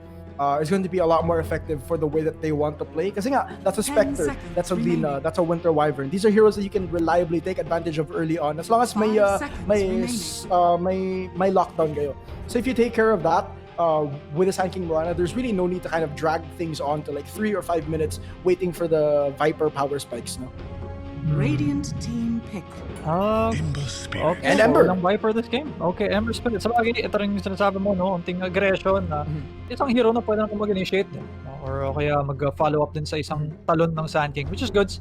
is going to be a lot more effective for the way that they want to play. Kasi nga, that's a 10 Spectre, seconds that's a remaining. Lina, that's a Winter Wyvern. These are heroes that you can reliably take advantage of early on as long as may 5 seconds may lockdown kayo. So if you take care of that, with the Sand King Morana, there's really no need to kind of drag things on to like 3 or 5 minutes waiting for the Viper power spikes, no? Radiant team pick. Okay. And Ember. Walang Viper this game. Okay, Ember Spirit. Sa bagay, ito rin yung sinasabi mo, no? Unting aggression na isang hero na pwede na mag-initiate din. No? Or kaya mag-follow up din sa isang talon ng Sand King, which is good.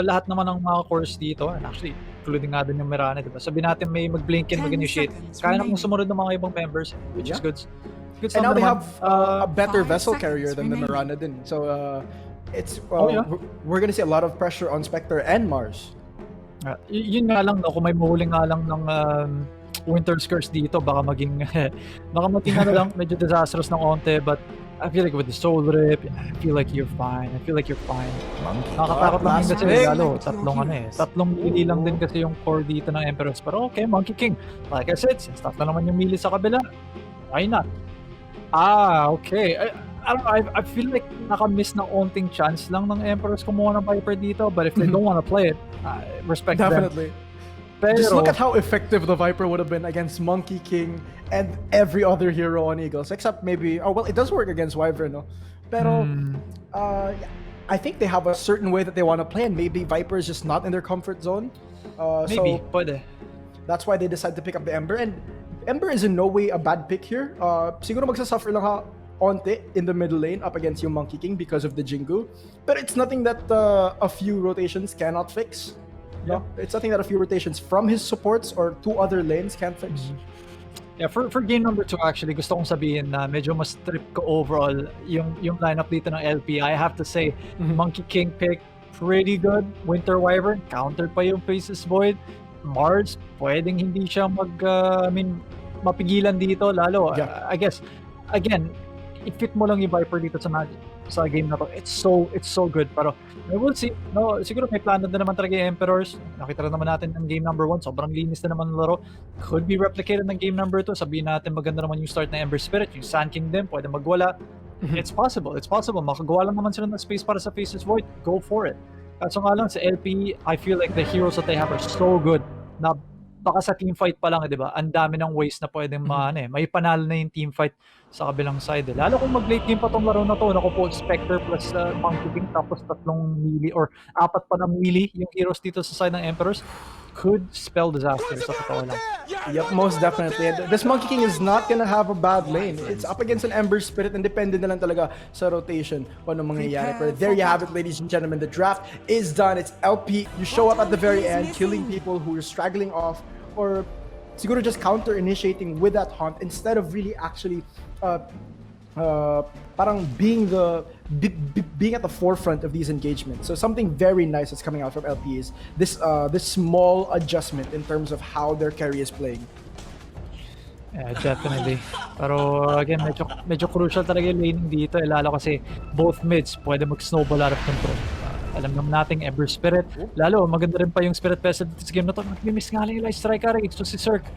Lahat naman ng mga cores dito, and actually, including nga din yung Mirana, diba? Sabi natin may mag-blink and 10 mag-initiate. seconds Kaya na kung remaining. sumunod ng mga ibang members, which is good. Good And now they naman. have a better 5 vessel seconds carrier than the remaining. Mirana din. So it's yeah. we're gonna see a lot of pressure on Spectre and Mars. Yun nga lang, no, kung may mahuling nga lang ng Winter's Curse dito, baka maging ano lang, medyo disastrous ng onte, but I feel like with the Soul Rip, I feel like you're fine. Nakakatakot lang din kasi, Pick. lalo, tatlong melee lang din kasi yung core dito ng Emperors. Pero okay, Monkey King, like I said, since tatlo naman yung melee sa kabila, why not? Okay. I feel like naka-miss ng onting chance lang ng Emperors kumuha ng Viper dito, but if they don't want to play it, respect Definitely. them. Pero, Just look at how effective the Viper would have been against Monkey King and every other hero on Eagles, except maybe, it does work against Wyvern, no? Pero, I think they have a certain way that they want to play, and maybe Viper is just not in their comfort zone. maybe, So pwede. that's why they decide to pick up the Ember, and Ember is in no way a bad pick here. Siguro magsasuffer lang onte in the middle lane up against yung Monkey King because of the Jingu, but it's nothing that a few rotations cannot fix. No, it's nothing that a few rotations from his supports or two other lanes can't fix. Yeah, for game number 2 actually, gusto kong sabihin na medyo mas trip ko overall yung lineup dito ng LPE. I have to say, Monkey King pick, pretty good. Winter Wyvern, countered pa yung Faceless Void. Mars, pwedeng hindi siya mapigilan dito, lalo. I guess, again, i-fit mo lang yung Viper dito sa game na to. It's so good, pero we'll see. No, siguro may plano na naman talaga yung Emperors. Nakita rin naman natin ng game number 1, sobrang linis na naman ng laro. Could be replicated ng game number 2. Sabihin natin maganda naman yung start ng Ember Spirit, yung Sand King din, pwede magwala. It's possible. Makagawa lang naman sila ng space para sa Faceless Void. Go for it. Kaso nga lang sa LPE, I feel like the heroes that they have are so good na baka sa team fight pa lang, di ba? Ang dami ng ways na pwedeng may panalo na yung team fight sa kabilang side. Lalo kung mag-late game pa tong laro na to, naku po, Spectre plus Monkey King, tapos 3 melee or 4 pa na melee yung heroes dito sa side ng Emperors, could spell disaster sa totoo lang. Yep, most definitely. And this Monkey King is not gonna have a bad lane. It's up against an Ember Spirit and depende na lang talaga sa rotation kung anong mangyayari. Pero there you have it, ladies and gentlemen. The draft is done. It's LP. You show up at the very end, killing people who are straggling off or siguro just counter-initiating with that hunt instead of really actually parang being at the forefront of these engagements. So something very nice that's coming out from LP is this small adjustment in terms of how their carry is playing. Yeah, definitely. Pero again, medyo crucial talaga yung laning dito, lalo kasi both mids pwede mag-snowball out of control. Alam naman nating Ember Spirit, lalo maganda rin pa yung Spirit Vessel dito sa game na to. Nag-miss nga lang yung Light Striker, ito si Cirque.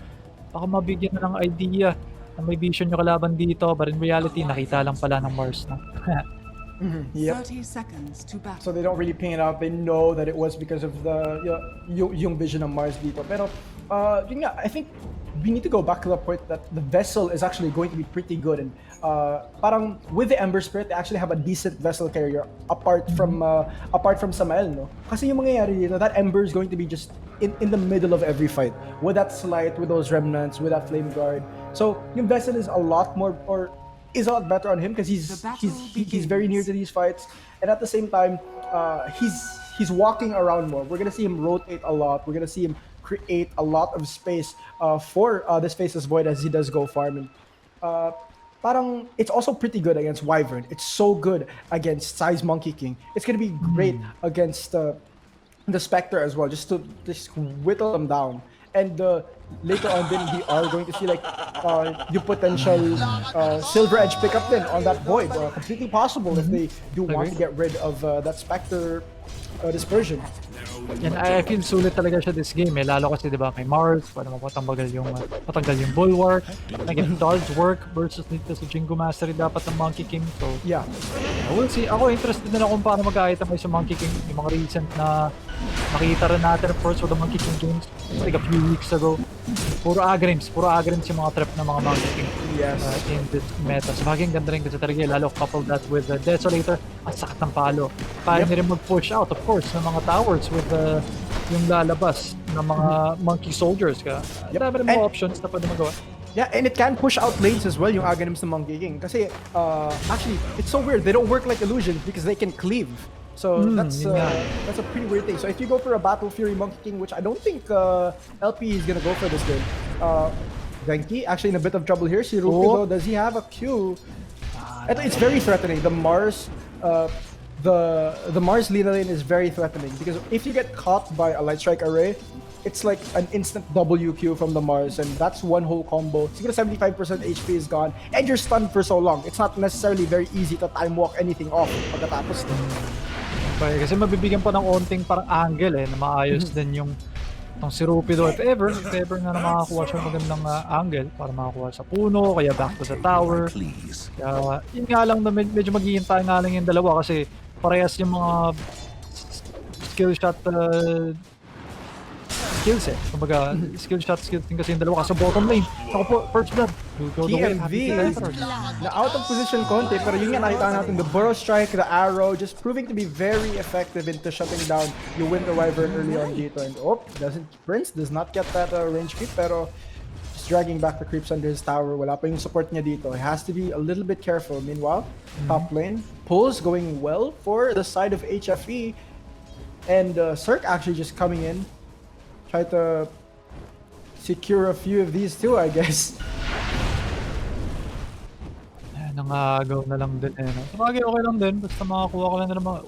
Baka mabigyan na ng idea na may vision yung kalaban dito, but in reality, nakita lang pala ng Mars, no? Yep. 30 seconds to battle. So they don't really ping it out. They know that it was because of the yung vision of Mars dito. Pero yun nga, I think we need to go back to the point that the vessel is actually going to be pretty good, and parang with the Ember Spirit they actually have a decent vessel carrier apart from Samael, no? Kasi yung mangyayari dito, that Ember is going to be just in the middle of every fight with that Slight, with those remnants, with that Flame Guard. So yung vessel is a lot better on him because he's very near to these fights, and at the same time he's walking around more. We're gonna see him rotate a lot. We're gonna see him create a lot of space for this Faceless Void as he does go farming. Parang it's also pretty good against Wyvern. It's so good against Size Monkey King. It's gonna be great against the Spectre as well, just to whittle them down. And later on, then we are going to see like the potential Silver Edge pickup then on that Void. Completely possible if they do want to get rid of that Spectre dispersion. Yan, I feel sulit talaga siya this game, lalo kasi 'di ba may Mars, para matanggal yung Bulwark. Again, dodge work versus dito sa Jingo Mastery dapat ng Monkey King. So Yeah. we'll see. Ako interested na ako kung paano mag-itemize sa Monkey King. Yung mga recent na nakita rin natin, of course, with the Monkey King games like a few weeks ago. Puro agrims yung mga trap ng mga Monkey King. Yes. In this meta. So bagay ang ganda rin kasi talaga lalo couple that with the Desolator, ang sakit ng palo. Kaya niya rin mag-push out of course ng mga towers with yung lalabas ng mga monkey soldiers ka. Dami rin mga options na pwede magawa. Yeah, and it can push out lanes as well, yung Aghanims ng Monkey King. Kasi, actually, it's so weird. They don't work like illusions because they can cleave. So that's a pretty weird thing. So if you go for a Battle Fury Monkey King, which I don't think LPE is gonna go for this game, Genki actually in a bit of trouble here. Si Rupi though, does he have a Q? It's very threatening. The Mars, the Mars Lina lane is very threatening because if you get caught by a Light Strike array, it's like an instant WQ from the Mars, and that's one whole combo. Siguro 75% HP is gone, and you're stunned for so long. It's not necessarily very easy to time walk anything off pagkatapos. Kasi mabibigyan pa ng onting parang angle na maayos din yung si Rupi do if ever nga na makakuha siya magandang angle para makakuha sa puno, kaya back to the tower. Kaya yun nga lang na medyo maghihintay nga lang yung dalawa kasi parehas yung mga skill shot skills kumbaga skill din kasi yung dalawa kasi bottom lane. Ako po, first blood. TMV na out of position konti, pero yun nga nakita natin, the burrow strike, the arrow, just proving to be very effective into shutting down yung Winter Wyvern early on dito. And Prince does not get that range creep, pero just dragging back the creeps under his tower. Wala pa yung support niya dito. He has to be a little bit careful. Meanwhile, top lane, pulls going well for the side of HFE, and Cirque actually just coming in, try to secure a few of these too, I guess. Nangagaw na lang din Sabagay okay lang din, basta makakuha ka lang na mga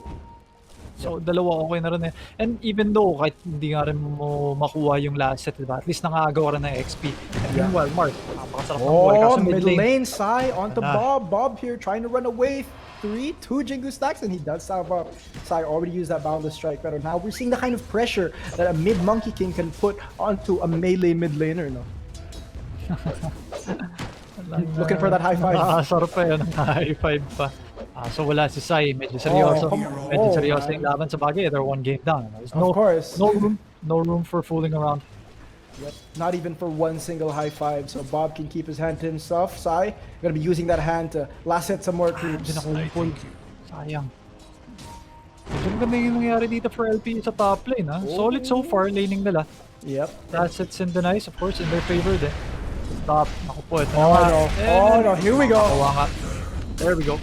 so dalawa okay na rin And even though kahit hindi nga rin mo makuha yung last set, diba? At least nangagaw ka rin ng XP. And meanwhile, Mark, napakasarap ng buhay. Kaso mid lane, Sai onto Bob. Bob here trying to run away. 2 Jingu stacks, and he does have up. Sai already used that boundless strike, but now we're seeing the kind of pressure that a mid Monkey King can put onto a melee mid laner, no? Looking for that high five. Sarap pa yun, high five pa. So wala si Sai, medyo seryoso. Medyo seryoso yung laban sa bagay. They're one game down. There's of course. No room for fooling around. Yep. Not even for one single high five, so Bob can keep his hand to himself. Sai gonna be using that hand to last hit some more creeps. Sayang. Medyo maganda yung nangyari dito for LPE sa top lane Solid so far, laning nila. Yep. Assets in the nice, of course, in their favor din. Top, naku po. No, here we go. There we go.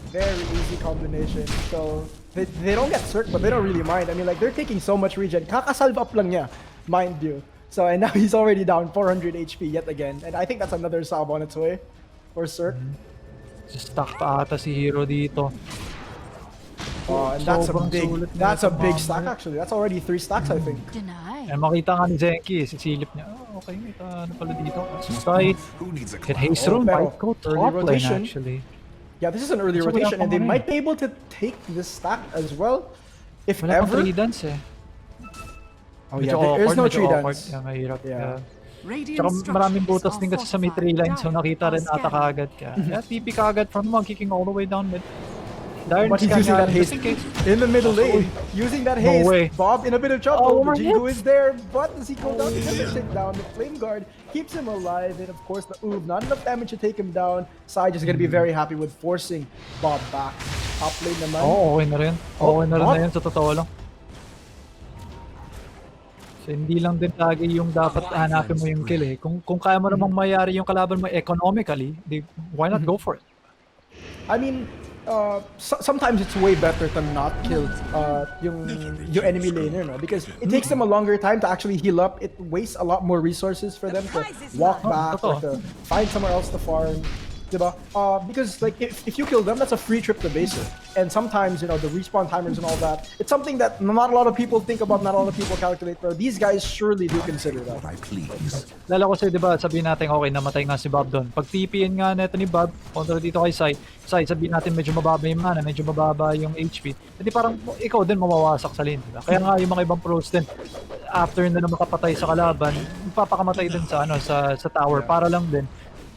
Very easy combination. So they don't get Cirque, but they don't really mind. I mean, like, they're taking so much regen. Kakasalve up lang niya, mind you. So, and now he's already down 400 HP yet again. And I think that's another sub on its way for Cirque. Stuck pa ata si Hero dito. And that's a big stack actually. That's already 3 stacks, I think. Makita nga ni Zenki, sisilip niya. Okay, may pala dito. Sai, get haste room, might go top lane actually. Yeah, this is an early rotation, and they might be able to take this stack as well. If wala ever. Wala dance Oh yeah, there is no tree dance. Mahirap. Yeah. Tsaka maraming butas din kasi sa may tree line, so nakita rin ata kaagad ka. TP kaagad from Monkey King all the way down mid. But he's using that haste in the middle lane. Using that haste. No way. Bob in a bit of trouble. Jingu is there, but does he go down? He doesn't take down. The Flame Guard keeps him alive, and of course the Oob, not enough damage to take him down. Sai just gonna be very happy with forcing Bob back. Top lane naman. Okay na rin. Okay na rin na yun, sa totoo lang. So hindi lang din lagi yung dapat hanapin mo yung kill Kung kaya mo namang mayari yung kalaban mo economically, why not go for it? I mean, sometimes it's way better to not kill your enemy laner, no? Because it takes them a longer time to actually heal up. It wastes a lot more resources for them to walk back or to find somewhere else to farm. Diba? Because like if you kill them, that's a free trip to base. And sometimes, the respawn timers and all that, it's something that not a lot of people think about, not a lot of people calculate, but these guys surely do consider that. Lalo kasi, diba, sabihin natin, okay, namatay nga si Bob doon. Pag TPN nga neto ni Bob, kontra dito kay Sai, sabihin natin medyo mababa yung mana, medyo mababa yung HP. Hindi parang ikaw din mawawasak sa lane. Diba? Kaya nga yung mga ibang pros din, after na makapatay sa kalaban, papakamatay din sa tower para lang din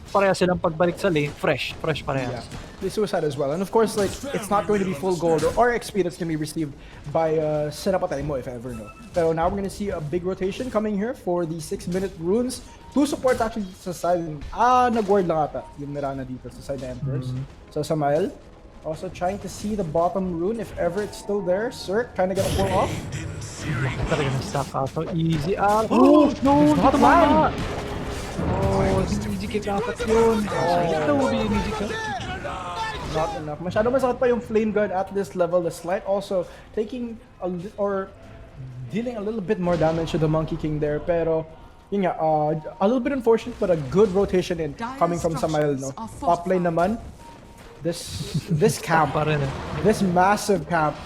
pareha silang pagbalik sa lane, fresh parehas. Yeah, the suicide as well. And of course, like, it's not going to be full gold or XP that's going to be received by Senapatay mo, if ever, no. Pero now we're going to see a big rotation coming here for the 6-minute runes. 2 supports actually sa side. Nag-ward lang ata yung Mirana dito sa side na Emperors. So Samael also trying to see the bottom rune if ever it's still there. Cirque trying to get a pull off. Talaga na stack so easy. Oh, no, not dito mine. Oh, easy kick dapat yun. Ito will be an easy kill. Not enough. Masyado masakit pa yung flame guard at this level. The Slight also taking or dealing a little bit more damage to the Monkey King there. Pero yun nga, a little bit unfortunate but a good rotation in coming from Samael, no. Top lane naman. This camp, this massive camp.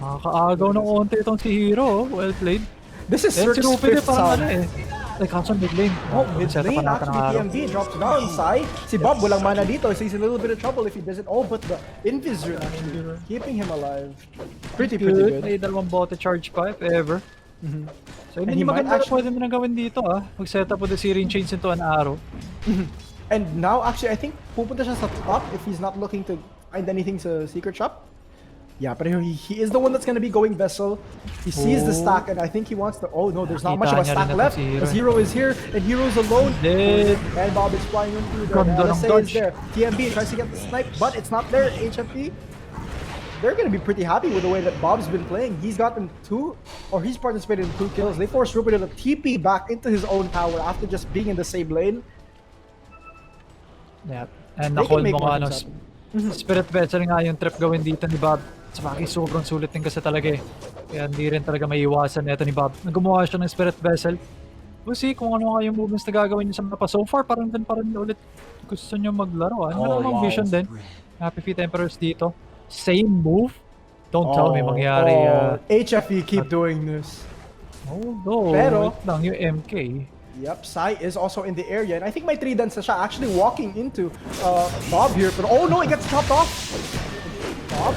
Makakaagaw ng onte itong si Hero. Well played. This is Cirque's si fifth sound. Like, kaso mid lane. Mid lane, actually, TMB drops down. Sai, si Bob walang mana dito, so he's in a little bit of trouble if he doesn't. Oh, but the Invis actually keeping him alive. Pretty good. May dalawang bote charge pa, if ever. So, hindi maganda na pwede mo na gawin dito, mag-set up with the Searing Chains into an arrow. And now, actually, I think pupunta siya sa top if he's not looking to find anything sa secret shop. Yeah, but he is the one that's going to be going Vessel. He sees the stack and I think he wants to... Oh no, there's not much of a stack left. Because Hero is here and Hero's alone. And Bob is flying into there. LSA is there. TMB tries to get the snipe, but it's not there. HFE. They're going to be pretty happy with the way that Bob's been playing. He's gotten 2, or he's participated in 2 kills. They forced Rupert to TP back into his own tower after just being in the same lane. Yeah, and na-call mo nga Spirit Vessel nga yung trip gawin dito ni Bob. Sabaki sobrang sulit din kasi talaga Kaya hindi rin talaga may iwasan neto ni Bob. Naggumawa siya ng Spirit Vessel. We'll see kung ano nga yung movements na gagawin niya sa mapa. So far, parang ulit gusto niyo maglaro. Ano vision din. Happy Feet Emperors dito. Same move. Don't tell me mangyari. HFE keep doing this. Pero lang yung MK. Yep, Sai is also in the area, and I think my 3 dance na siya actually walking into Bob here, but oh no, he gets chopped off! Bob?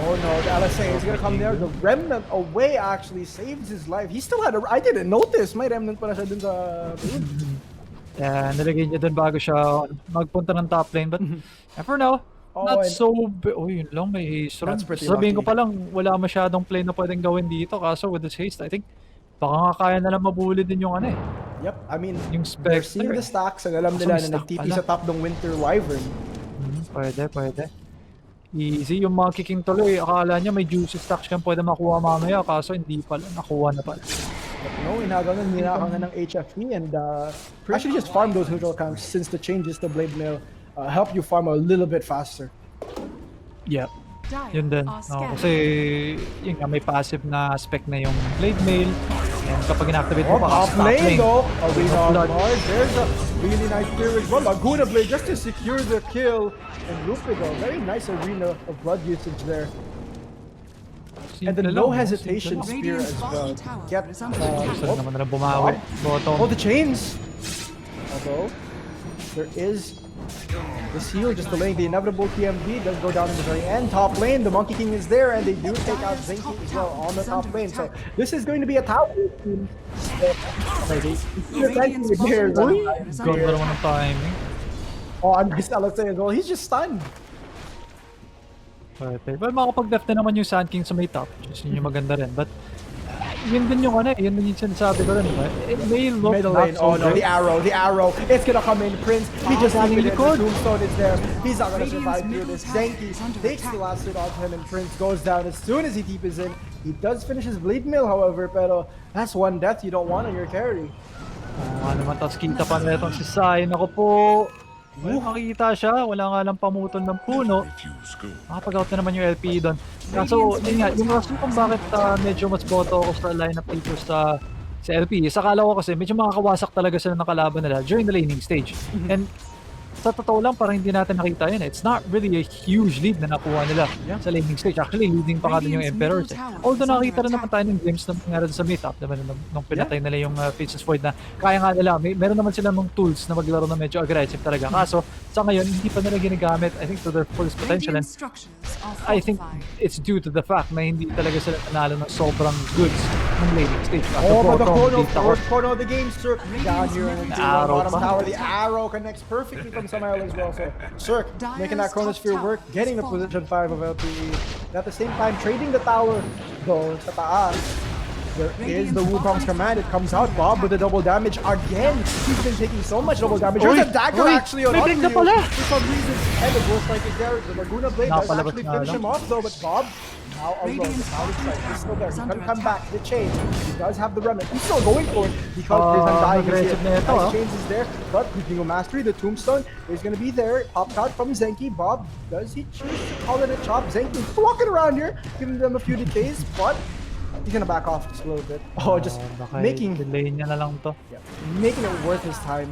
Oh no, the LSA is gonna come there. The Remnant away actually saves his life. He still had I didn't notice, may Remnant pala siya dun sa... Yeah, nilagay niya dun bago siya magpunta ng top lane, but for now, not so... yun lang, may haste run. Sabihin ko pa lang, wala masyadong play na pwedeng gawin dito, kaso with this haste, I think, baka nga kaya na lang mabuli din yung Yep, I mean, yung they're seeing the stacks and alam nila na nag-TP sa top ng Winter Wyvern. Pwede. Easy yung mga kicking tuloy. Akala niya may juicy stacks siyang pwede makuha mamaya, kaso hindi pala. Nakuha na pala. But no, inagaw na, ninakaw na ng HFE and actually just farm those neutral camps since the changes to Blade Mail help you farm a little bit faster. Yep. Yun din. Kasi yun nga, may passive na aspect na yung Blade Mail. And kapag in-activate mo pa, top lane though. Arena of Mars. There's a really nice clear as well. Laguna Blade just to secure the kill. And Rupido, very nice arena of blood usage there. And the no hesitation spear as well. Get naman na bumawi. The chains. Although there is this heal just delaying the inevitable TMD does go down in the very end. Top lane, the Monkey King is there, and they do take out Zenki as well on the top lane. So this is going to be a tower team. Ganda naman ng timing. Oh, and nice LSA as well. He's just stunned. But makapag-def na naman yung Sand King sa may top. Yun yung maganda rin. But yun din yung yun din yung sinasabi ko rin. It may look middle lane. Oh no, the arrow. It's gonna come in. Prince, he just needed it. The Tombstone is there. He's not gonna survive through this. Zenki takes the last hit off him and Prince goes down as soon as he TPs in. He does finish his Blade Mail, however, pero that's one death you don't want on your carry. Naman, tapos kita pa na itong si Sai. Ako po, makikita siya. Wala nga lang pamutol ng puno. Makapag-out na naman yung LPE doon. Kaso, yun nga, yung rason kung bakit medyo mas boto ako sa lineup dito sa LPE. Sakala ko kasi medyo makakawasak talaga sila ng kalaban nila during the laning stage. And sa totoo lang, parang hindi natin nakita yun. It's not really a huge lead na nakuha nila sa laning stage. Actually, leading pa nga din yung Emperors. Although nakita rin naman tayo ng games na nangyari sa meetup, diba, nung pinatay nila yung Faces Void na kaya nga nila, meron naman sila ng tools na maglaro na medyo aggressive talaga. Kaso, sa ngayon, hindi pa nila ginagamit, I think, to their fullest potential. And I think it's due to the fact na hindi talaga sila nanalo ng sobrang goods ng laning stage. But the corner, first corner of the game, Cirque down here in the bottom tower. The arrow connects perfectly from Samael as well. So Cirque making that chronosphere work, getting the position 5 of LPE. At the same time, trading the tower though sa taas. There is the Wukong's command. It comes out. Bob with the double damage again. He's been taking so much double damage. There's a dagger actually on Unreal for some reason. And the Ghost Strike is there. The Laguna Blade does actually finish him off though, but Bob now alone. Now it's like he's still there. He's gonna come back. The chain. He does have the remnant. He's still going for it because there's undying here. Nice chains is there, but Vikingo Mastery, the Tombstone is gonna be there. Popped out from Zenki. Bob, does he choose to call it a chop? Zenki's walking around here, giving them a few decays, but he's gonna back off just a little bit. Just making delay niya na lang to. Making it worth his time.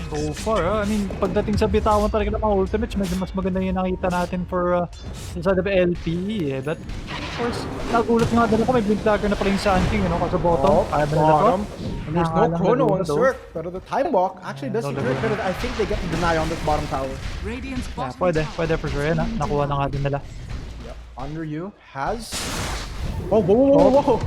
So far, I mean, pagdating sa bitawan talaga ng mga ultimates, medyo mas maganda yung nakita natin for inside of LPE eh. But, of course, nagulat nga din ako, may blink dagger na pala yung Sun King, kasi bottom, kaya ba nila to? And there's no chrono on Cirque, but the time walk actually does secure it, but I think they get the deny on this bottom tower. Pwede for sure yan, nakuha na nga din nila. Unryu has... Whoa.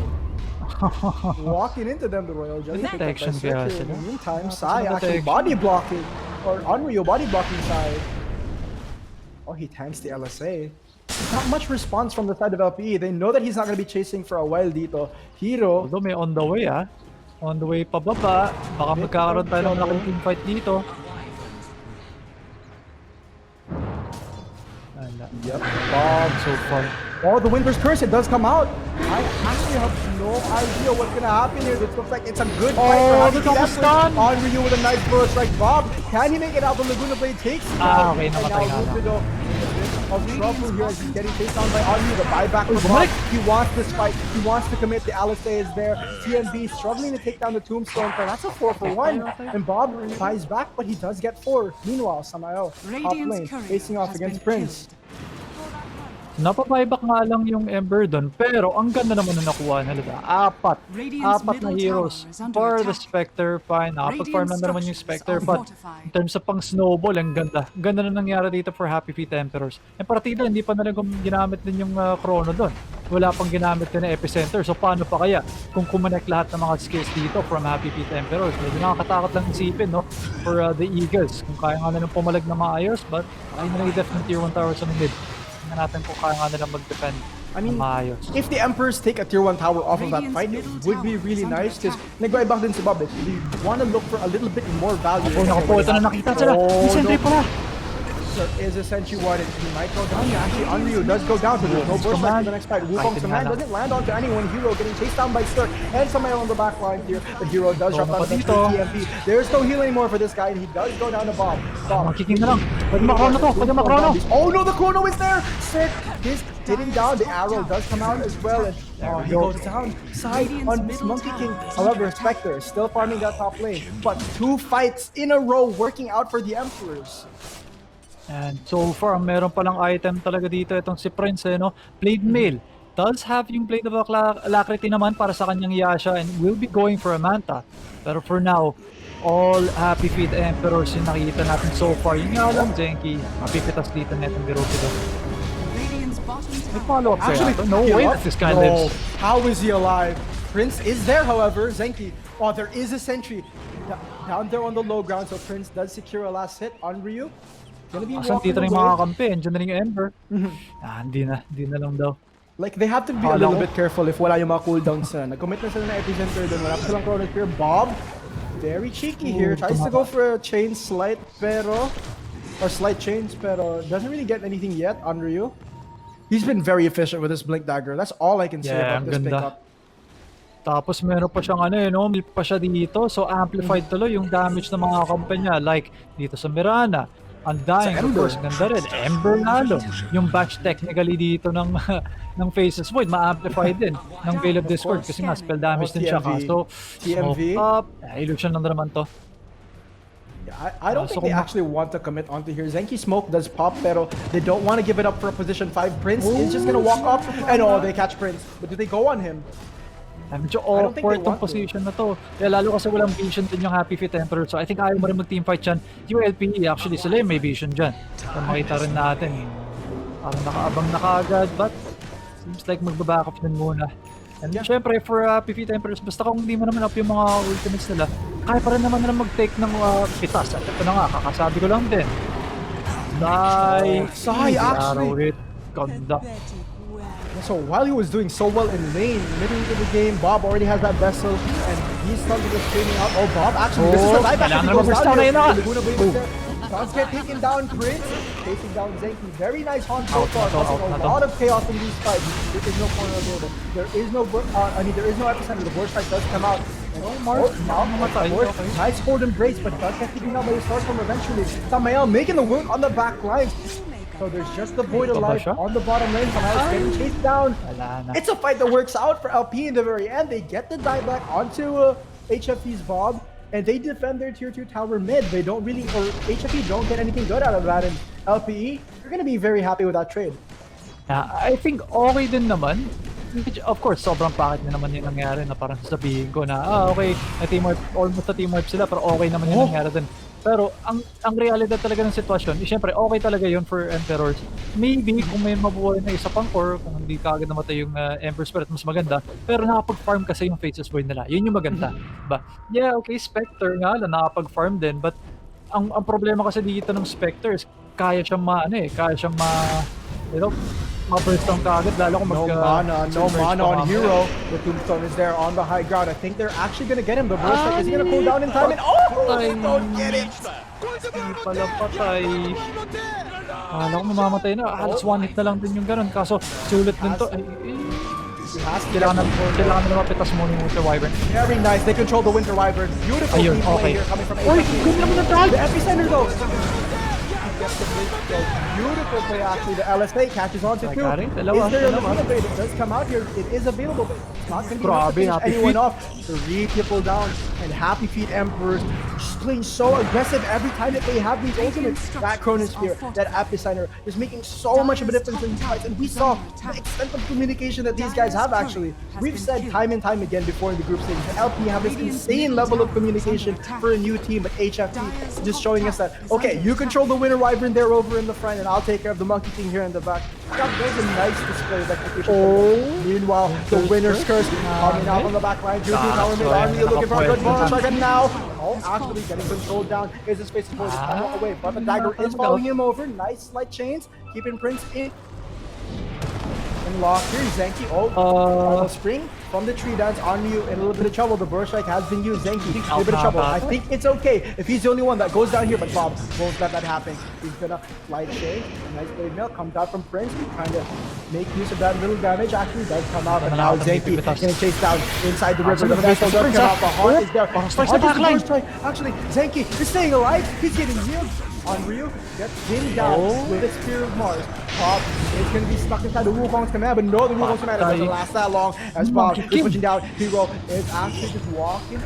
Walking into them, the Royal Judge. Protection kaya In sila. the meantime, Sai actually body blocking, or Unryu body blocking Sai. Oh, he tanks the LSA. Not much response from the side of LPE. They know that he's not going to be chasing for a while dito. Hero. Although may on the way On the way pababa. Baka magkakaroon tayo ng malaking team fight dito. Yep, Bob so far. Oh, the Winter's Curse, it does come out. I actually have no idea what's gonna happen here. This looks like it's a good fight for Happy Stun. Onryu with a nice burst strike. Bob, can he make it out? The Laguna Blade takes him down. Okay, namatay nga lang. Of trouble here as he's getting chased down by Onryu. The buyback for Bob. He wants this fight. He wants to commit. The Alisei is there. TNB struggling to take down the Tombstone. That's a 4-for-1. And Bob buys back, but he does get 4. Meanwhile, Samael, top lane, facing off against Prince. Napabuyback nga lang yung Ember doon, pero ang ganda naman na nakuha nila. Apat na heroes for the Spectre. Fine, nakapag-farm na naman yung Spectre, but in terms of pang snowball, ang ganda. Ganda na nangyari dito for Happy Feet Emperors. And partida, hindi pa nila ginamit din yung chrono doon. Wala pang ginamit din na epicenter. So paano pa kaya kung kumonek lahat ng mga skills dito from Happy Feet Emperors? Medyo nakakatakot lang isipin, no? For the Eagles, kung kaya nga nilang pumalag na maayos, but ayun na lang i-def ng tier 1 tower sa mid. Natin kung kaya nga nilang mag-defend. I mean, if the Emperors take a tier 1 tower off of that fight, it would be really nice because nag-buy back din si Bob. If you want to look for a little bit more value. Nakapo, ito na nakita sila. Sentry pala. So is essentially what he might go down. Yeah, actually, Unryu does go down, but there's no burst back to the next fight. Wukong's command doesn't land onto anyone. Hero getting chased down by Cirque and Samael on the back line here. The Hero does drop down to TMP. There's no heal anymore for this guy, and he does go down to Bob. Makiking na lang. Pwede makrono to. Pwede makrono. Oh no, the chrono is there. Cirque is hitting down. The arrow does come out as well, and he goes down. Side on this Monkey King. However, Spectre is still farming that top lane, but 2 fights in a row working out for the Emperors. And so far, meron palang item talaga dito itong si Prince, no? Blade Mail does have yung Blade of Alacrity naman para sa kanyang Yasha and will be going for a Manta. Pero for now, all Happy Feet Emperors yung nakikita natin so far. Yung nga lang, Zenki, mapipitas dito na itong Biruki doon. May follow-up actually, no way that this guy lives. How is he alive? Prince is there, however. Zenki, oh, there is a sentry down there on the low ground, so Prince does secure a last hit on Ryu. Asan dito na yung mga kampi, andyan na rin yung Ember. Hindi na lang daw. Like, they have to be a little bit careful if wala yung mga cooldowns na. Nag-commit na sila na epicenter doon, wala pa silang chronosphere. Bob, very cheeky here, tries to go for a chain slight, or slight chains, pero doesn't really get anything yet on Ryu. He's been very efficient with his Blink Dagger. That's all I can say about this pickup. Tapos meron pa siyang milk pa siya dito, so amplified tuloy yung damage ng mga kampanya. Like, dito sa Mirana, Undying, of course, ganda rin. Ember lalo. Yung batch technically dito ng Faces Void, ma-amplify din ng Veil of Discord kasi nga spell damage din siya. So, TMV. illusion lang naman to. I don't think they actually want to commit onto here. Zenki smoke does pop, pero they don't want to give it up for a position 5. Prince is just gonna walk up, and they catch Prince. But do they go on him? Medyo awkward tong position na to. Kaya lalo kasi walang vision din yung Happy Feet Emperor. So I think ayaw mo rin mag-teamfight dyan. Yung LPE, actually, sila yung may vision dyan. So makita rin natin. Parang nakaabang na kaagad, but seems like magbaback up din muna. And syempre, for PV Temperers, basta kung hindi mo naman up yung mga ultimates nila, kaya pa rin naman nila mag-take ng pitas. At ito na nga, kakasabi ko lang din. Sai actually. Conduct. So while he was doing so well in lane, middle of the game, Bob already has that vessel, and he's starting to screaming out. Oh, Bob, actually, this is the dieback that he goes down here. Does get taken down, Prince. Chasing down Zenki. Very nice hunt so far. A lot of chaos in these fights. There is no corner of Dota. There is no epicenter. The burst strike does come out. Nice hold and brace, but does get taken out by the Starstorm eventually. Samael making the work on the back lines. So there's just the Void alive on the bottom lane. Samael getting chased down. It's a fight that works out for LP in the very end. They get the dieback onto HFE's Bob. And they defend their tier 2 tower mid. They don't really, or HFE don't get anything good out of that. And LPE, you're gonna be very happy with that trade. Yeah, I think okay din naman. Of course, sobrang pangit na naman yung nangyari na parang sabihin ko na, okay, almost na team wipe sila, pero okay naman yung nangyari din. Pero ang realidad talaga ng sitwasyon, siyempre okay talaga yun for Emperors. Maybe kung may mabuhay na isa pang core, kung hindi kaagad namatay yung Emperor Spirit, mas maganda. Pero nakapag-farm kasi yung Faceless Void nila. Yun yung maganda. Ba? Yeah, okay, Spectre nga lang nakapag-farm din, but ang problema kasi dito ng Spectre is kaya siyang ma-burst down kaagad, lalo kung no mana on Hero. The Tombstone is there on the high ground. I think they're actually gonna get him. The burst strike, is he gonna cool down in time? And they don't get it! Hindi pala patay. Alam ko mamamatay na. Halos one hit na lang din yung ganun. Kaso sulit din to. Kailangan na mapitas muna yung Winter Wyvern. Very nice. They control the Winter Wyvern. Beautiful team play here coming from HFE. Good naman na tag! The epicenter though. Beautiful play actually. The LSA catches on to 2. Is there a limit? It does come out here. It is available, but it's not going to be enough to finish anyone off. 3 people down, and Happy Feet Emperors just playing so aggressive every time that they have these ultimates. That Chronosphere, that Epicenter is making so much of a difference in these fights, and we saw the extent of communication that these guys have actually. We've said time and time again before in the group stage, the LP have this insane level of communication for a new team, but HFT just showing us that, okay, you control the Winter Wyvern there over in the front, and I'll take care of the Monkey King here in the back. There's a nice display of execution. Meanwhile, the Winner's Curse coming out on the back line. Tower mid army looking for a good ball strike, and now, actually getting controlled down. Is his face forward away, but the dagger is following him over. Nice slight chains, keeping Prince in. And lock here, Zenki. Spring from the tree dance on you in a little bit of trouble. The burst strike has been used. Zenki, a little bit of trouble. I think it's okay if he's the only one that goes down here, but Bob won't let that happen. He's gonna slide shade. Nice blade mail comes out from Prince, trying to make use of that little damage. Actually, does come out, but now Zenki gonna chase down inside the river. The vessel does come out. The heart is there. Actually, Zenki is staying alive. He's getting healed. On Ryu, gets pinned down with a Spear of Mars. Bob is going to be stuck inside the Wukong's command, but no, the Wukong's command doesn't last that long as Bob is pushing down. Hero is actually just walking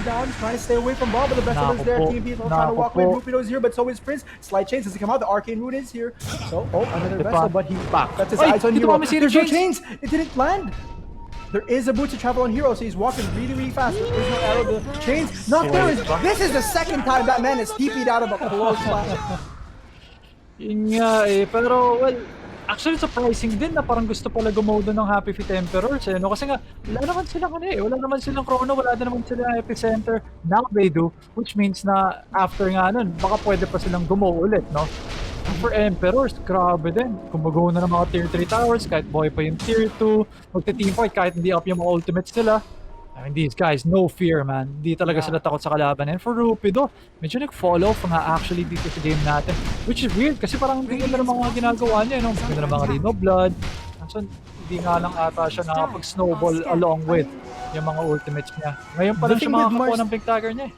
down, trying to stay away from Bob, but the vessel is there. Team Beat trying to walk away. Rupido is here, but so is Prince. Slight chains as he come out. The Arcane Rune is here. So, another vessel, but he's back. That's his eyes on Hero. There's no chains. It didn't land. There is a boot to travel on Hero, so he's walking really, really fast. There's no arrow. The chains not there. This is the second time that man is TP'd out of a close flash. Yun nga pero well, actually surprising din na parang gusto pala gumodo ng Happy Feet Emperors no? Kasi nga, wala naman silang chrono, wala din naman silang epicenter. Now they do, which means na after nga nun, baka pwede pa silang gumo ulit, no? For Emperors, grabe din. Kung mag-go na ng mga tier 3 towers, kahit buhay pa yung tier 2, magte-teamfight kahit hindi up yung mga ultimates nila. I mean, these guys, no fear, man. Hindi talaga sila takot sa kalaban. And for Rupido, medyo nag-follow nga actually dito sa game natin. Which is weird kasi parang hindi na ng mga ginagawa niya, no? Hindi na ng mga Reno Blood. So, hindi nga lang ata siya nakapag-snowball along with yung mga ultimates niya. Ngayon pa The lang siya thing with makakakuha Mars- ng big dagger niya eh.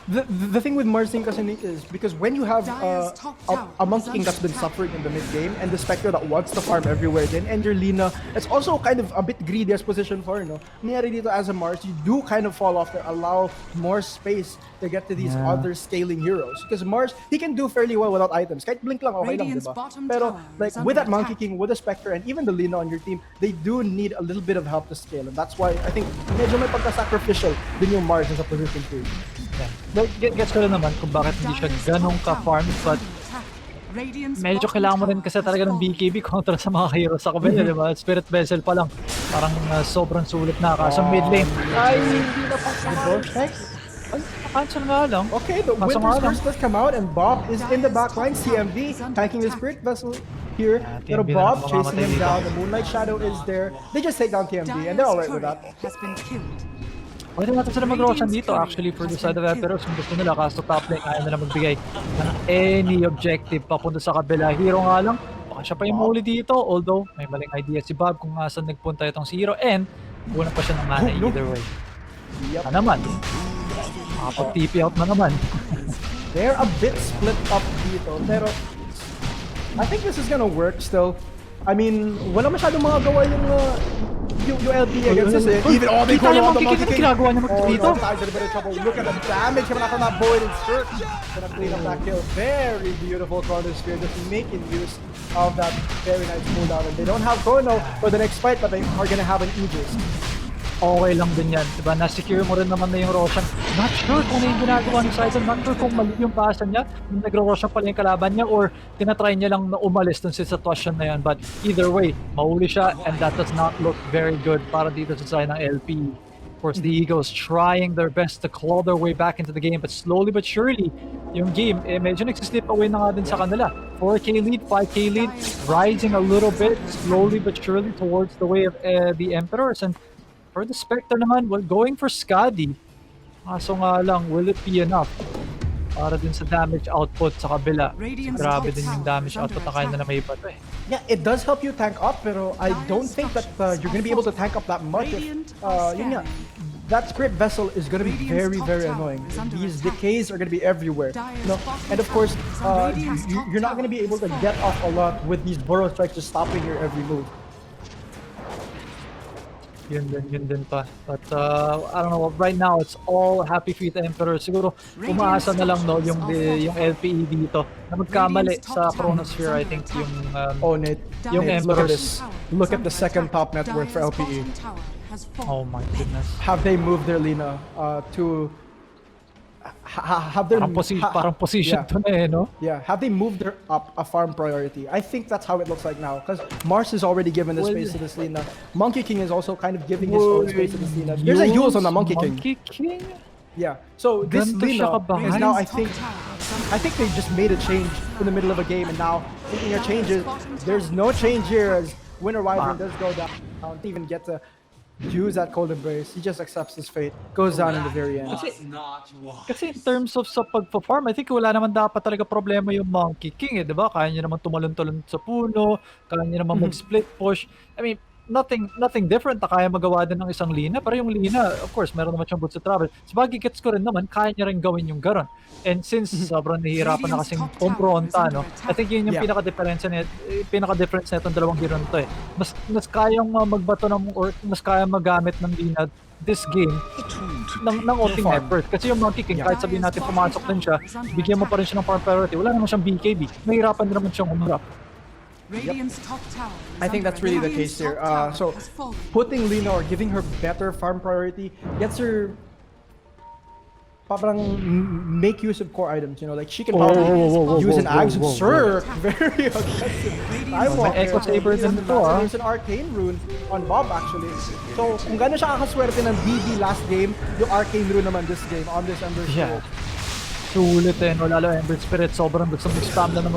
The thing with Mars kasi Nick is because when you have a Monkey King that's been suffering in the mid game and the Spectre that wants to farm everywhere then and your Lina, it's also kind of a bit greedy as position for no. Nangyari dito as a Mars, you do kind of fall off there, allow more space to get to these other scaling heroes. Because Mars, he can do fairly well without items. Kahit blink lang okay lang, Radiant's diba? bottom Pero tower like is with that under Monkey attack. King, with the Spectre, and even the Lina on your team, they do need a little bit of help to scale. And that's why I think medyo may pagka-sacrificial din yung Mars sa position 3. Yeah. But gets ko rin naman kung bakit hindi siya ganong ka-farm, but medyo kailangan mo rin kasi talaga ng BKB kontra sa mga heroes sa kabila, di ba? Spirit Vessel pa lang, parang sobrang sulit na. Kaso mid lane, ay, hindi na pa ay, cancel nga lang. Okay, the Kaso nga Winter's lang. Curse does come out and Bob is in the backline. CMV tanking the Spirit Vessel here. Pero TMV na Bob lang chasing him mamamatay down. dito. The Moonlight Shadow is there. They just take down TMV and they're alright with that. Has been killed. Pwede natin sila mag-Roshan dito actually for the side of Eperos kung gusto nila, kaso top lane ayaw nila magbigay ng any objective papunta sa kabila. Hero nga lang, baka siya pa yung mahuli dito, although may maling idea si Bob kung saan nagpunta itong si Hero and kulang pa siya ng mana either way. Yep. Na naman, makapag-TP out na naman. They're a bit split up dito. Pero I think this is gonna work still. I mean, wala masyadong mga gawa yung LPE against this. Even they Kita call yung out the Monkey King na ginagawa niya dito. no, Tides are in a bit of trouble. Look at the damage coming out from that Void and Search. Gonna clean up that kill. Very beautiful Chronosphere, just making use of that very nice cooldown. And they don't have Chrono for the next fight, but they are gonna have an Aegis. Okay lang din yan, diba? Na-secure mo rin naman na yung Roshan. Not sure kung ano yung ginagawa ni Sizen, not sure kung mali yung pasa niya, yung nagro-Roshan pala yung kalaban niya, or tinatry niya lang na umalis dun sa sitwasyon na yan. But either way, mahuli siya, and that does not look very good para dito sa side ng LPE. Of course, the Eagles trying their best to claw their way back into the game, but slowly but surely, yung game, medyo nagsislip away na nga din sa kanila. 4K lead, 5K lead, rising a little bit, slowly but surely towards the way of the Emperors. And for the Spectre naman, well, going for Skadi. Kaso nga lang, will it be enough para din sa damage output sa kabila? Grabe din yung damage output na kaya na may iba to eh. Yeah, it does help you tank up, pero I don't think that you're gonna be able to tank up that much. Yun nga, that Spirit Vessel is gonna be very, very annoying. These decays are gonna be everywhere. No? And of course, you're not gonna be able to get off a lot with these burrow strikes just stopping your every move. Yun din pa. But I don't know, right now it's all happy feet Emperor. Siguro umaasa na lang no yung LPE dito na magkamali sa Chronosphere. I think yung Own it. yung Nate, look at Emperors. this. Look at the second top net worth for LPE. Oh my goodness. Have they moved their Lina to have their Parang position yeah. to na eh, no? Yeah, have they moved their up a farm priority? I think that's how it looks like now. Because Mars is already given the space to this Lina. Monkey King is also kind of giving his own space to this Lina. There's a Yules on the Monkey King. Monkey King? Yeah. So this Ganito siya Lina kabahan. is now, I think they just made a change in the middle of a game, and now making a change is there's no change here as Winter Wyvern does go down. Don't even get to use that cold embrace. He just accepts his fate. Goes down in the very end. Kasi in terms of sa pagpa-farm, I think wala naman dapat talaga problema yung Monkey King eh, di ba? Kaya niya naman tumalon-talon sa puno, kaya niya naman mag-split push. I mean, nothing different na kaya magawa din ng isang Lina, pero yung Lina, of course, meron naman siyang boots to travel. Sabagay gets ko rin naman, kaya niya rin gawin yung garon. And since sobrang nahihirapan na kasing kumpronta, no? I think yun yung pinaka-difference na itong dalawang hero to eh. Mas kayang magbato ng, or mas kayang magamit ng Lina this game ng onting effort. Kasi yung Monkey King, kahit sabihin natin pumasok din siya, bigyan mo pa rin siya ng farm priority, wala naman siyang BKB. Mahirapan din naman siyang umurap. I think that's really the case here. So putting Lina or giving her better farm priority gets her parang make use of core items, you know, like she can probably use an Axe Sir, very aggressive. May Echo Saber din ito ah. There's an Arcane Rune on Bob actually. So kung gano'n siya kakaswerte ng BB last game, yung Arcane Rune naman this game on this Ember Shield. Sulit eh, no? Lalo Ember Spirit, sobrang gusto mag-spam na ng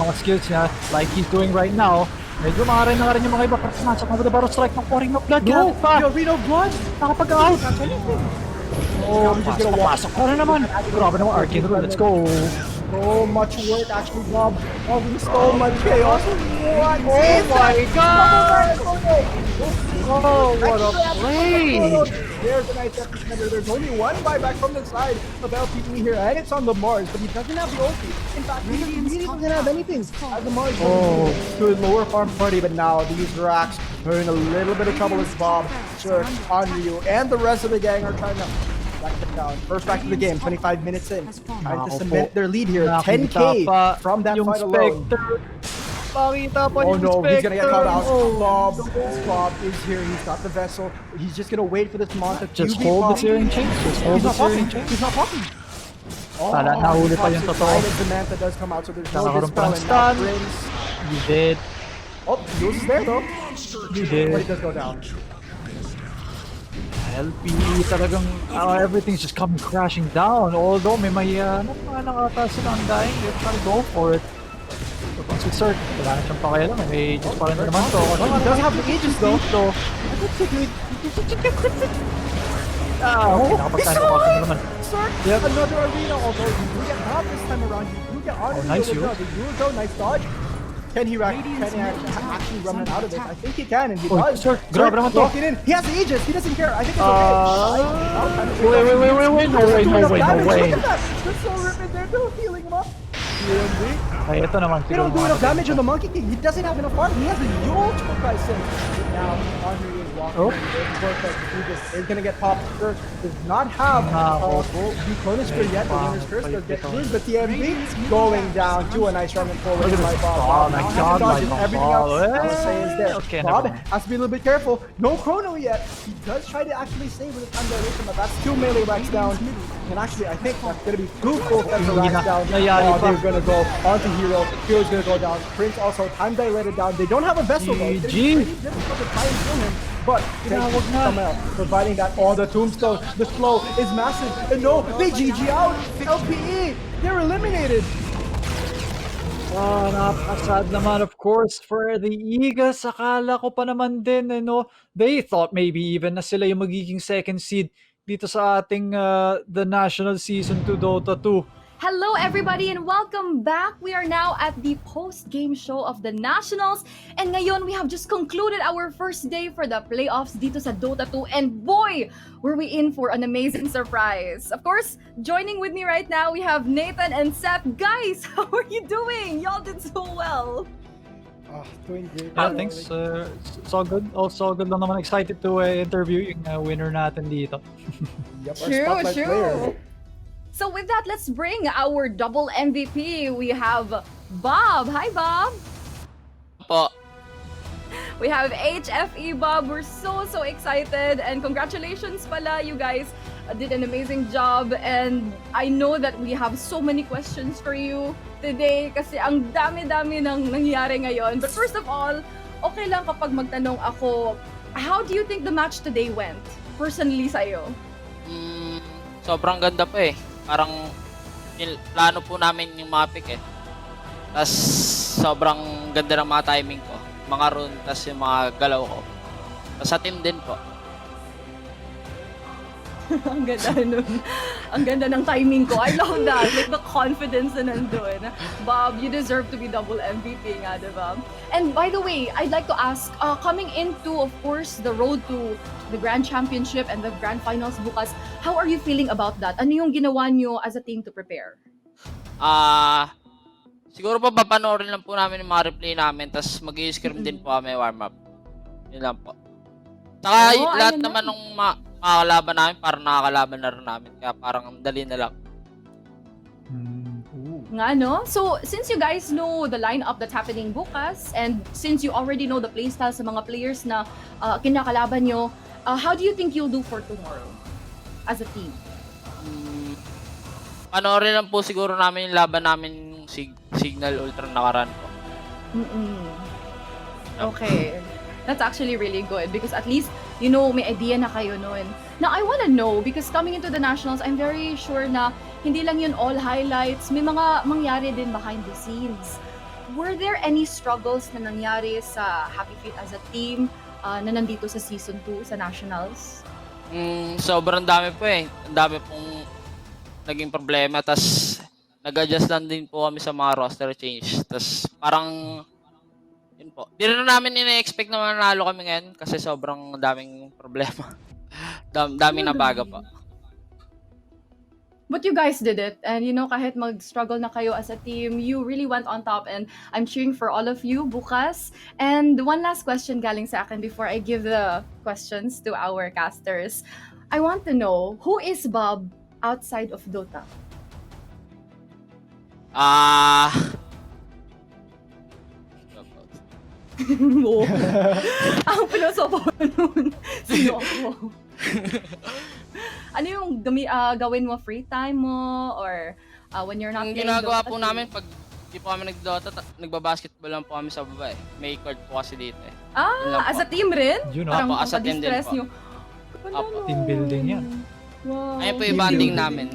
mga skills niya, like he's doing right now. Medyo maaray na nga rin yung mga iba, pero sumasok na the Barrow Strike ng Pouring of Blood. No! Yo, Reno Blood! Nakapag-out! Oh, pasok na naman. Grabe naman, Arcane Rune, let's go. So much work actually, Bob. Causing so much chaos. What? Oh my god! Oh, what a play! There's a nice defender. There's only one buyback from the side of LPE here, and it's on the Mars, but he doesn't have the ulti. In fact, he really doesn't have anything. As the Mars to a lower farm party, but now these racks are in a little bit of trouble as Bob, Sir, Onryu, and the rest of the gang are trying to back them down. First back to the game, 25 minutes in. Trying to cement their lead here. 10k from that fight alone. Oh no, he's gonna get caught out. Bob is here. He's got the vessel. He's just gonna wait for this monster. Just hold the searing chains. Just hold the searing chains. He's not popping. Oh, nahuli pa yung totoo. Samantha does come out, so there's no Nakakaroon pa dispel ng and stun. now Prince. You did. Oh, Jules is there though. You did. But it does go down. LPE talagang everything's just coming crashing down. Although may nakata sila ang dying, they're trying to go for it. So si Sir, wala na siyang pakialam. May Aegis pa rin naman to. He does have the Aegis though. Nakapagtano ko kasi naman. Sir, another arena, although you do get not this time around. You do get on nice the Euro, nice dodge. Can he actually run out of this? I think he can, and he does. Sir, grabe naman to. Walking in. He has the Aegis. He doesn't care. I think it's okay. Wait. No way. Look at that. They're so ripping. They're still healing him up. Ay, ito naman They don't do enough damage on the Monkey King. He doesn't have enough farm. He has a ult for Christ's sake. Now, Henry is walking. He's gonna get popped. Sir does not have the Conister yet. The winner's curse does get used, but TMB going down to a nice run and forward by Bob. Oh my god, Everything else I would say is there. Okay, Bob has to be a little bit careful. No chrono yet. He does try to actually save with his time dilation, but that's 2 melee racks down. And actually, I think that's gonna be 2 full sets of racks down. They're gonna go onto Hero. Hero's gonna go down. Prince also time dilated down. They don't have a vessel though. It's pretty difficult to try and kill him. But someone else providing that the tombstone, the slow is massive. And no, they GG out. LPE, they're eliminated. Napakasad naman of course for the Eagles. Akala ko pa naman din, they thought maybe even na sila yung magiging second seed dito sa ating the National Season 2 Dota 2. Hello everybody and welcome back. We are now at the post-game show of the Nationals and ngayon we have just concluded our first day for the playoffs dito sa Dota 2 and boy, were we in for an amazing surprise. Of course, joining with me right now we have Nathan and Seth. Guys, how are you doing? Y'all did so well. Doing great. Thanks. It's all good. Also good lang naman. Excited to interview yung winner natin dito. Yep, our spotlight player. So with that, let's bring our double MVP. We have Bob. Hi, Bob. Po. We have HFE, Bob. We're so excited. And congratulations pala. You guys did an amazing job. And I know that we have so many questions for you today kasi ang dami-dami nang nangyari ngayon. But first of all, okay lang kapag magtanong ako, how do you think the match today went? Personally sa'yo? Sobrang ganda po eh. Parang plano po namin yung mga pick eh. Tapos sobrang ganda ng mga timing ko. Mga rune, tapos yung mga galaw ko. Tapos sa team din po. Ang ganda nun. Ang ganda ng timing ko. I love that. Like the confidence na nandun. Bob, you deserve to be double MVP nga, diba? And by the way, I'd like to ask, coming into, of course, the road to the Grand Championship and the Grand Finals bukas, how are you feeling about that? Ano yung ginawa nyo as a team to prepare? Siguro pa papanoorin lang po namin yung mga replay namin, tapos mag-i-scrim din po kami warm-up. Yun lang po. Saka lahat naman ng makakalaban namin, parang nakakalaban na rin namin. Kaya parang dali na lang. Nga, no? So, since you guys know the lineup that's happening bukas, and since you already know the playstyle sa mga players na kinakalaban nyo, how do you think you'll do for tomorrow as a team? Panoorin lang po siguro namin yung laban namin yung Signal Ultra nakaran po. Okay. That's actually really good because at least, you know, may idea na kayo noon. Now, I want to know, because coming into the Nationals, I'm very sure na hindi lang yun all highlights. May mga mangyari din behind the scenes. Were there any struggles na nangyari sa Happy Feet as a team na nandito sa Season 2 sa Nationals? Sobrang dami po eh. Ang dami pong naging problema. Tas nag-adjust lang din po kami sa mga roster change. Tapos parang, yun po. Di rin namin ina-expect na manalo kami ngayon kasi sobrang daming problema. Daming nabaga pa. But you guys did it, and kahit mag-struggle na kayo as a team, you really went on top, and I'm cheering for all of you bukas. And one last question galing sa akin before I give the questions to our casters. I want to know, who is Bob outside of Dota? No. Ang pilosopo nun. Sino ako? Ano yung gawin mo free time mo or when you're not Ang playing ginagawa Dota? po namin pag di po kami nag-Dota, nagbabasketball lang po kami sa baba eh. May court po kasi dito eh. Yun lang As po. a team rin? Yun, Parang Apo, as a team din distress po. nyo. Apo. Team building yan. Wow. Ayun po Team yung banding building. namin.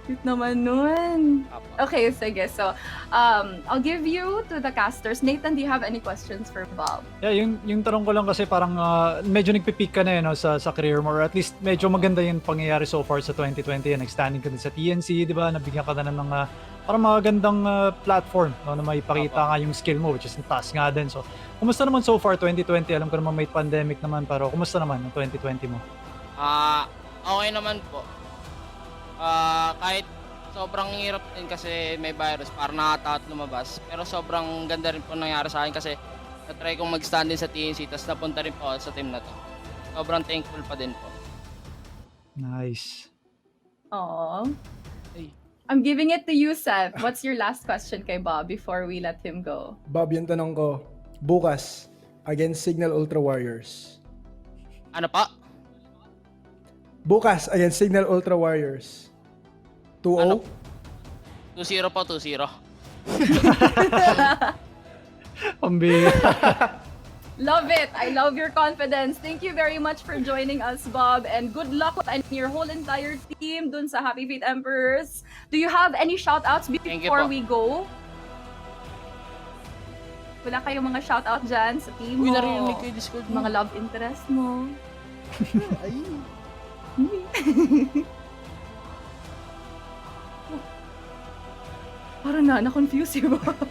Cute naman nun. Apo. Okay, sige. So, I'll give you to the casters. Nathan, do you have any questions for Bob? Yeah, yung tanong ko lang kasi parang medyo nagpipeak ka na no, sa career mo, or at least medyo maganda yung pangyayari so far sa 2020. Nag-standing ka din sa TNC, di ba? Nabigyan ka na ng parang magandang platform no, na maipakita nga yung skill mo, which is task nga din. So, kumusta naman so far 2020? Alam ko naman may pandemic naman, pero kumusta naman yung 2020 mo? Okay naman po. Kahit sobrang hirap din kasi may virus, parang nakataot lumabas. Pero sobrang ganda rin po nangyari sa akin kasi na-try kong mag-stand din sa TNC, tapos napunta rin po ako sa team na to. Sobrang thankful pa din po. Nice. Aww. Ay. I'm giving it to you, Seth. What's your last question kay Bob before we let him go? Bob, yung tanong ko, bukas, against Signal Ultra Warriors. Ano pa? Bukas, against Signal Ultra Warriors. 2-0? Ano? 2-0 po, 2-0. Pambira. Love it. I love your confidence. Thank you very much for joining us, Bob. And good luck and your whole entire team dun sa Happy Feet Emperors. Do you have any shout-outs you before po. we go? Wala kayong mga shout-out dyan sa team Uy, mo? narinig ko yung Discord mo. Mga love interest mo? Ay. Parang na-confuse yung Bob.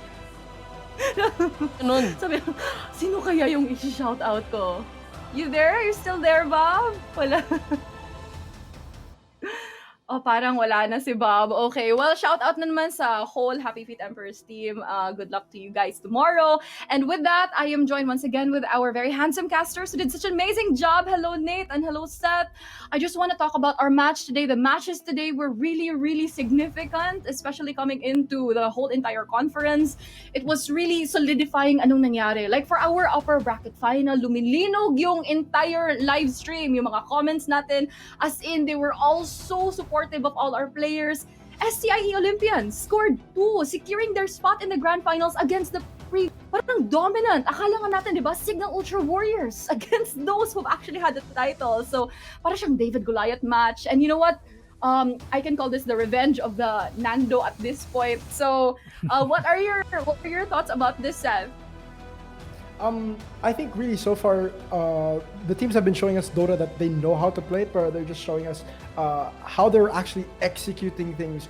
Ganun. Sabi ko, sino kaya yung i-shoutout ko? You there? You're still there, Bob? Wala. Oh, parang wala na si Bob. Okay, well, shout out na naman sa whole Happy Feet Emperors team. Good luck to you guys tomorrow. And with that, I am joined once again with our very handsome casters who did such an amazing job. Hello, Nate, and hello, Seth. I just want to talk about our match today. The matches today were really, really significant, especially coming into the whole entire conference. It was really solidifying anong nangyari. Like for our upper bracket final, lumilinog yung entire live stream, yung mga comments natin. As in, they were all so supportive of all our players. SCIE Olympians scored 2, securing their spot in the grand finals against the parang dominant. Akala nga natin, di ba, Signal Ultra Warriors against those who've actually had the title. So, parang siyang David Goliath match. And you know what? I can call this the revenge of the Nando at this point. So, what are your thoughts about this, Seth? I think really so far, the teams have been showing us Dota that they know how to play, but they're just showing us how they're actually executing things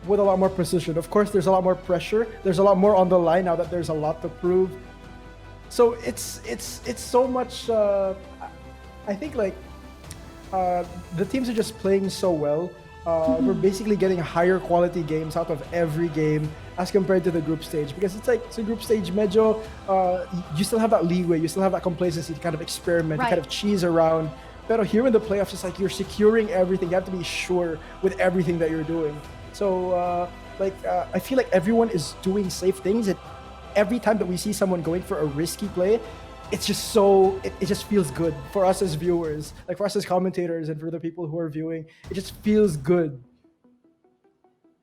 with a lot more precision. Of course, there's a lot more pressure. There's a lot more on the line now that there's a lot to prove. So it's so much. I think like the teams are just playing so well. We're basically getting higher quality games out of every game as compared to the group stage, because it's like the group stage medyo you still have that leeway, you still have that complacency to kind of experiment, Right. to kind of cheese around. But here in the playoffs, it's like you're securing everything. You have to be sure with everything that you're doing. So I feel like everyone is doing safe things. And every time that we see someone going for a risky play, it's just so it just feels good for us as viewers, like for us as commentators and for the people who are viewing. It just feels good.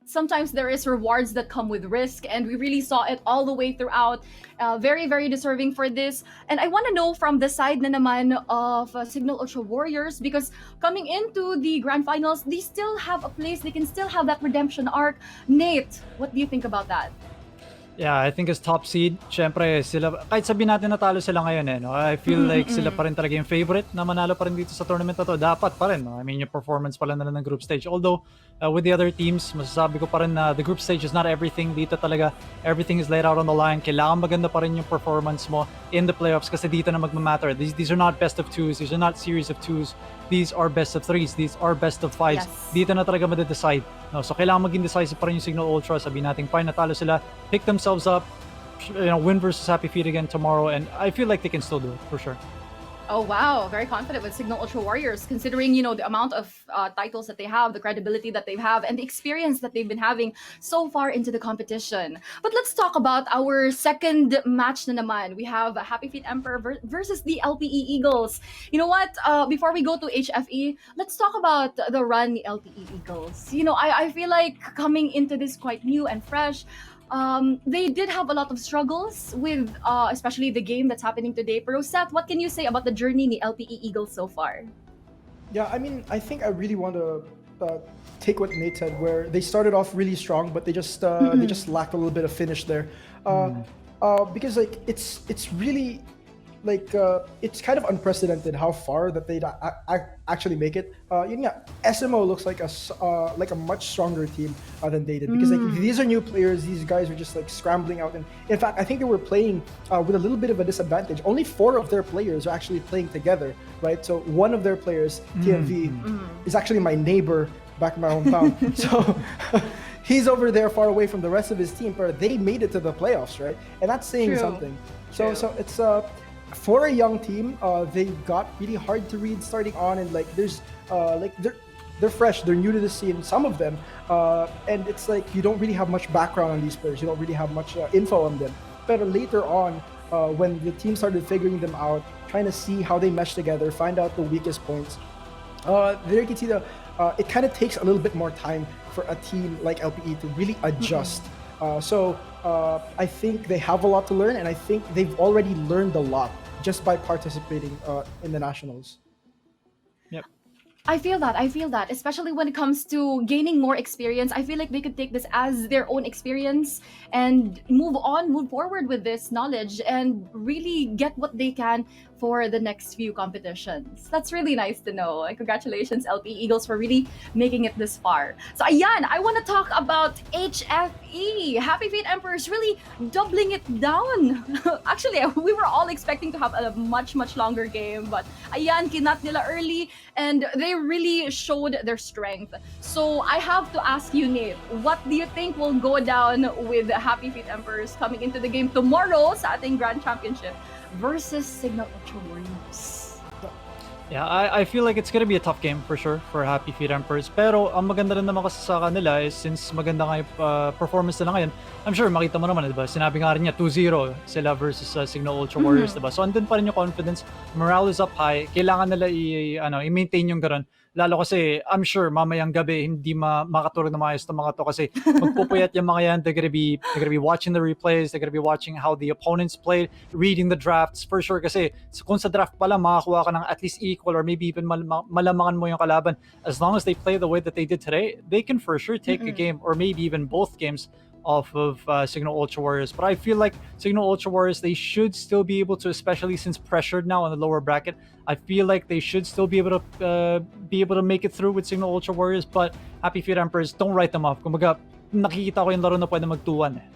Sometimes there is rewards that come with risk, and we really saw it all the way throughout. Very, very deserving for this. And I want to know from the side na naman of Signal Ultra Warriors, because coming into the grand finals, they still have a place. They can still have that redemption arc. Nate, what do you think about that? Yeah, I think as top seed, syempre sila, kahit sabihin natin natalo sila ngayon no, I feel like sila pa rin talaga yung favorite na manalo pa rin dito sa tournament na to. Dapat pa rin, no? I mean, yung performance pa lang nila ng group stage. Although, with the other teams, masasabi ko pa rin na the group stage is not everything. Dito talaga, everything is laid out on the line. Kailangan maganda pa rin yung performance mo in the playoffs kasi dito na magmamatter. These are not best of twos. These are not series of twos. These are best of threes. These are best of fives. Yes. Dito na talaga madedecide. No? So, kailangan maging decisive pa rin yung Signal Ultra. Sabihin natin, fine, natalo sila. Pick themselves up, win versus Happy Feet again tomorrow, and I feel like they can still do it for sure. Oh wow, very confident with Signal Ultra Warriors, considering the amount of titles that they have, the credibility that they have, and the experience that they've been having so far into the competition. But let's talk about our second match na naman. We have Happy Feet Emperor versus the LPE Eagles. You know what? Before we go to HFE, let's talk about the run LPE Eagles. I feel like coming into this quite new and fresh. They did have a lot of struggles with especially the game that's happening today. Pero Seth, what can you say about the journey ni LPE Eagles so far? Yeah, I mean, I think I really want to take what Nate said, where they started off really strong, but they just lacked a little bit of finish there. Because like it's really like it's kind of unprecedented how far that they actually make it. SMO looks like a much stronger team than they did, because like these are new players. These guys are just like scrambling out, and in fact, I think they were playing with a little bit of a disadvantage. Only 4 of their players are actually playing together, right? So one of their players, TMV, is actually my neighbor back in my hometown. So he's over there far away from the rest of his team, but they made it to the playoffs, right? And that's saying True. something. So it's for a young team, they got really hard to read starting on, and like there's like they're fresh, they're new to the scene, some of them, and it's like you don't really have much background on these players, you don't really have much info on them. But later on, when the team started figuring them out, trying to see how they mesh together, find out the weakest points, there you can see it kind of takes a little bit more time for a team like LPE to really adjust. So I think they have a lot to learn, and I think they've already learned a lot just by participating in the nationals. Yep. I feel that, especially when it comes to gaining more experience. I feel like they could take this as their own experience and move forward with this knowledge and really get what they can for the next few competitions. That's really nice to know. And congratulations, LP Eagles, for really making it this far. So ayan, I want to talk about HFE. Happy Feet Emperors really doubling it down. Actually, we were all expecting to have a much, much longer game, but ayan, kinat nila early, and they really showed their strength. So I have to ask you, Nate, what do you think will go down with the Happy Feet Emperors coming into the game tomorrow sa ating Grand Championship versus Signal Ultra Warriors? Yeah, I feel like it's gonna be a tough game for sure for Happy Feet Emperors. Pero ang maganda rin naman kasi sa kanila is since maganda nga yung performance nila ngayon, I'm sure makita mo naman, diba? Sinabi nga rin niya 2-0 sila versus Signal Ultra Warriors, diba? So andun pa rin yung confidence, morale is up high. Kailangan nila i-maintain yung ganun. Lalo kasi I'm sure mamayang gabi hindi makatulog na maayos ng mga to kasi magpupuyat yung mga yan. They're gonna be watching the replays, they're gonna be watching how the opponents played, reading the drafts for sure, kasi kung sa draft pala makakuha ka ng at least equal or maybe even malamangan mo yung kalaban. As long as they play the way that they did today, they can for sure take a game or maybe even both games off of Signal Ultra Warriors. But I feel like Signal Ultra Warriors, they should still be able to, especially since pressured now on the lower bracket, I feel like they should still be able to make it through with Signal Ultra Warriors. But Happy Feet Emperors, don't write them off. Kumbaga, nakikita ko yung laro na pwede mag-2-1 eh.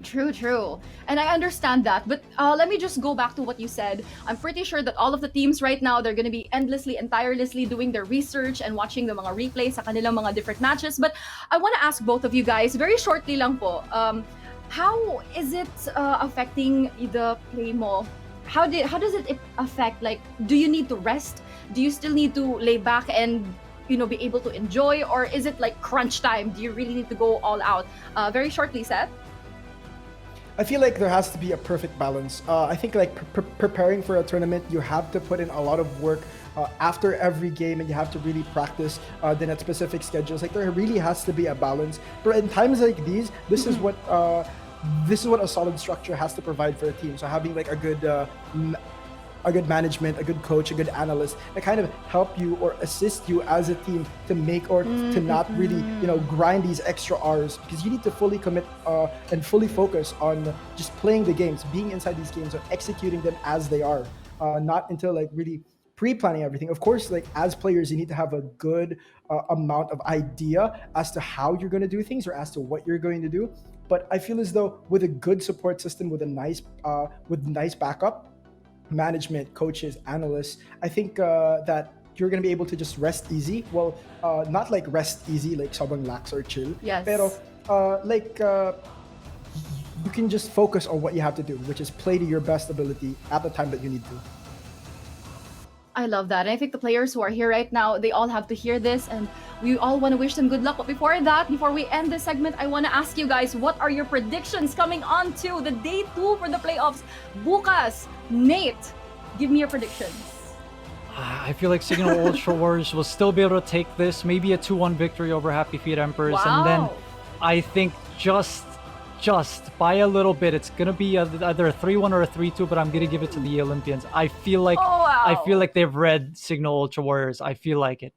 True. And I understand that. But let me just go back to what you said. I'm pretty sure that all of the teams right now, they're going to be endlessly and tirelessly doing their research and watching the mga replays sa kanilang mga different matches. But I want to ask both of you guys, very shortly lang po, how is it affecting the play mo? How does it affect? Like, do you need to rest? Do you still need to lay back and be able to enjoy? Or is it like crunch time? Do you really need to go all out? Very shortly, Seth? I feel like there has to be a perfect balance. I think like preparing for a tournament, you have to put in a lot of work after every game, and you have to really practice then at specific schedules. Like there really has to be a balance. But in times like these, this is what a solid structure has to provide for a team. So having like a good a good management, a good coach, a good analyst that kind of help you or assist you as a team to make or to not really, grind these extra hours, because you need to fully commit and fully focus on just playing the games, being inside these games, or executing them as they are, not until like really pre-planning everything. Of course, like as players, you need to have a good amount of idea as to how you're going to do things or as to what you're going to do. But I feel as though with a good support system, with nice backup, management, coaches, analysts, I think that you're going to be able to just rest easy. Well, not like rest easy, like sobrang lax or chill. Yes. Pero you can just focus on what you have to do, which is play to your best ability at the time that you need to. I love that. And I think the players who are here right now, they all have to hear this, and we all want to wish them good luck. But before we end this segment, I want to ask you guys, what are your predictions coming on to the day 2 for the playoffs? Bukas, Nate, give me your predictions. I feel like Signal Ultra Warriors will still be able to take this, maybe a 2-1 victory over Happy Feet Emperors. Wow. And then I think just by a little bit, it's gonna be either a 3-1 or a 3-2, but I'm gonna give it to the Olympians. I feel like they've read Signal Ultra Warriors. I feel like it.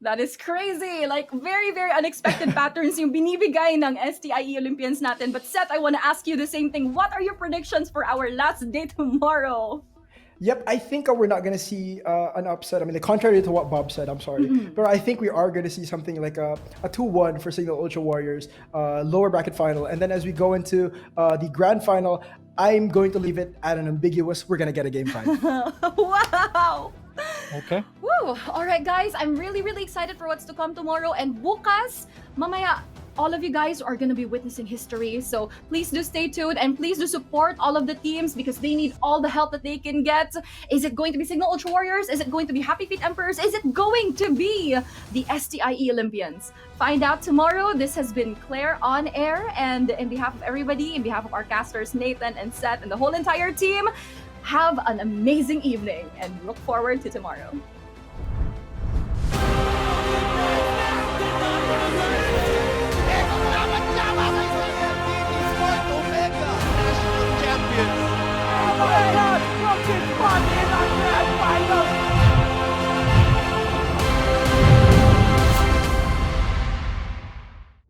That is crazy. Like, very, very unexpected patterns yung binibigay ng STIE Olympians natin. But Seth, I want to ask you the same thing. What are your predictions for our last day tomorrow? Yep, I think we're not going to see an upset. I mean, contrary to what Bob said, I'm sorry. But I think we are going to see something like a 2-1 for Signal Ultra Warriors, lower bracket final. And then as we go into the grand final, I'm going to leave it at an ambiguous, we're going to get a game 5. Wow! Okay. Woo! All right, guys, I'm really, really excited for what's to come tomorrow. And bukas, mamaya, all of you guys are going to be witnessing history. So please do stay tuned and please do support all of the teams because they need all the help that they can get. Is it going to be Signal Ultra Warriors? Is it going to be Happy Feet Emperors? Is it going to be the STIE Olympians? Find out tomorrow. This has been Claire on air. And in behalf of everybody, in behalf of our casters, Nathan and Seth and the whole entire team, have an amazing evening and look forward to tomorrow.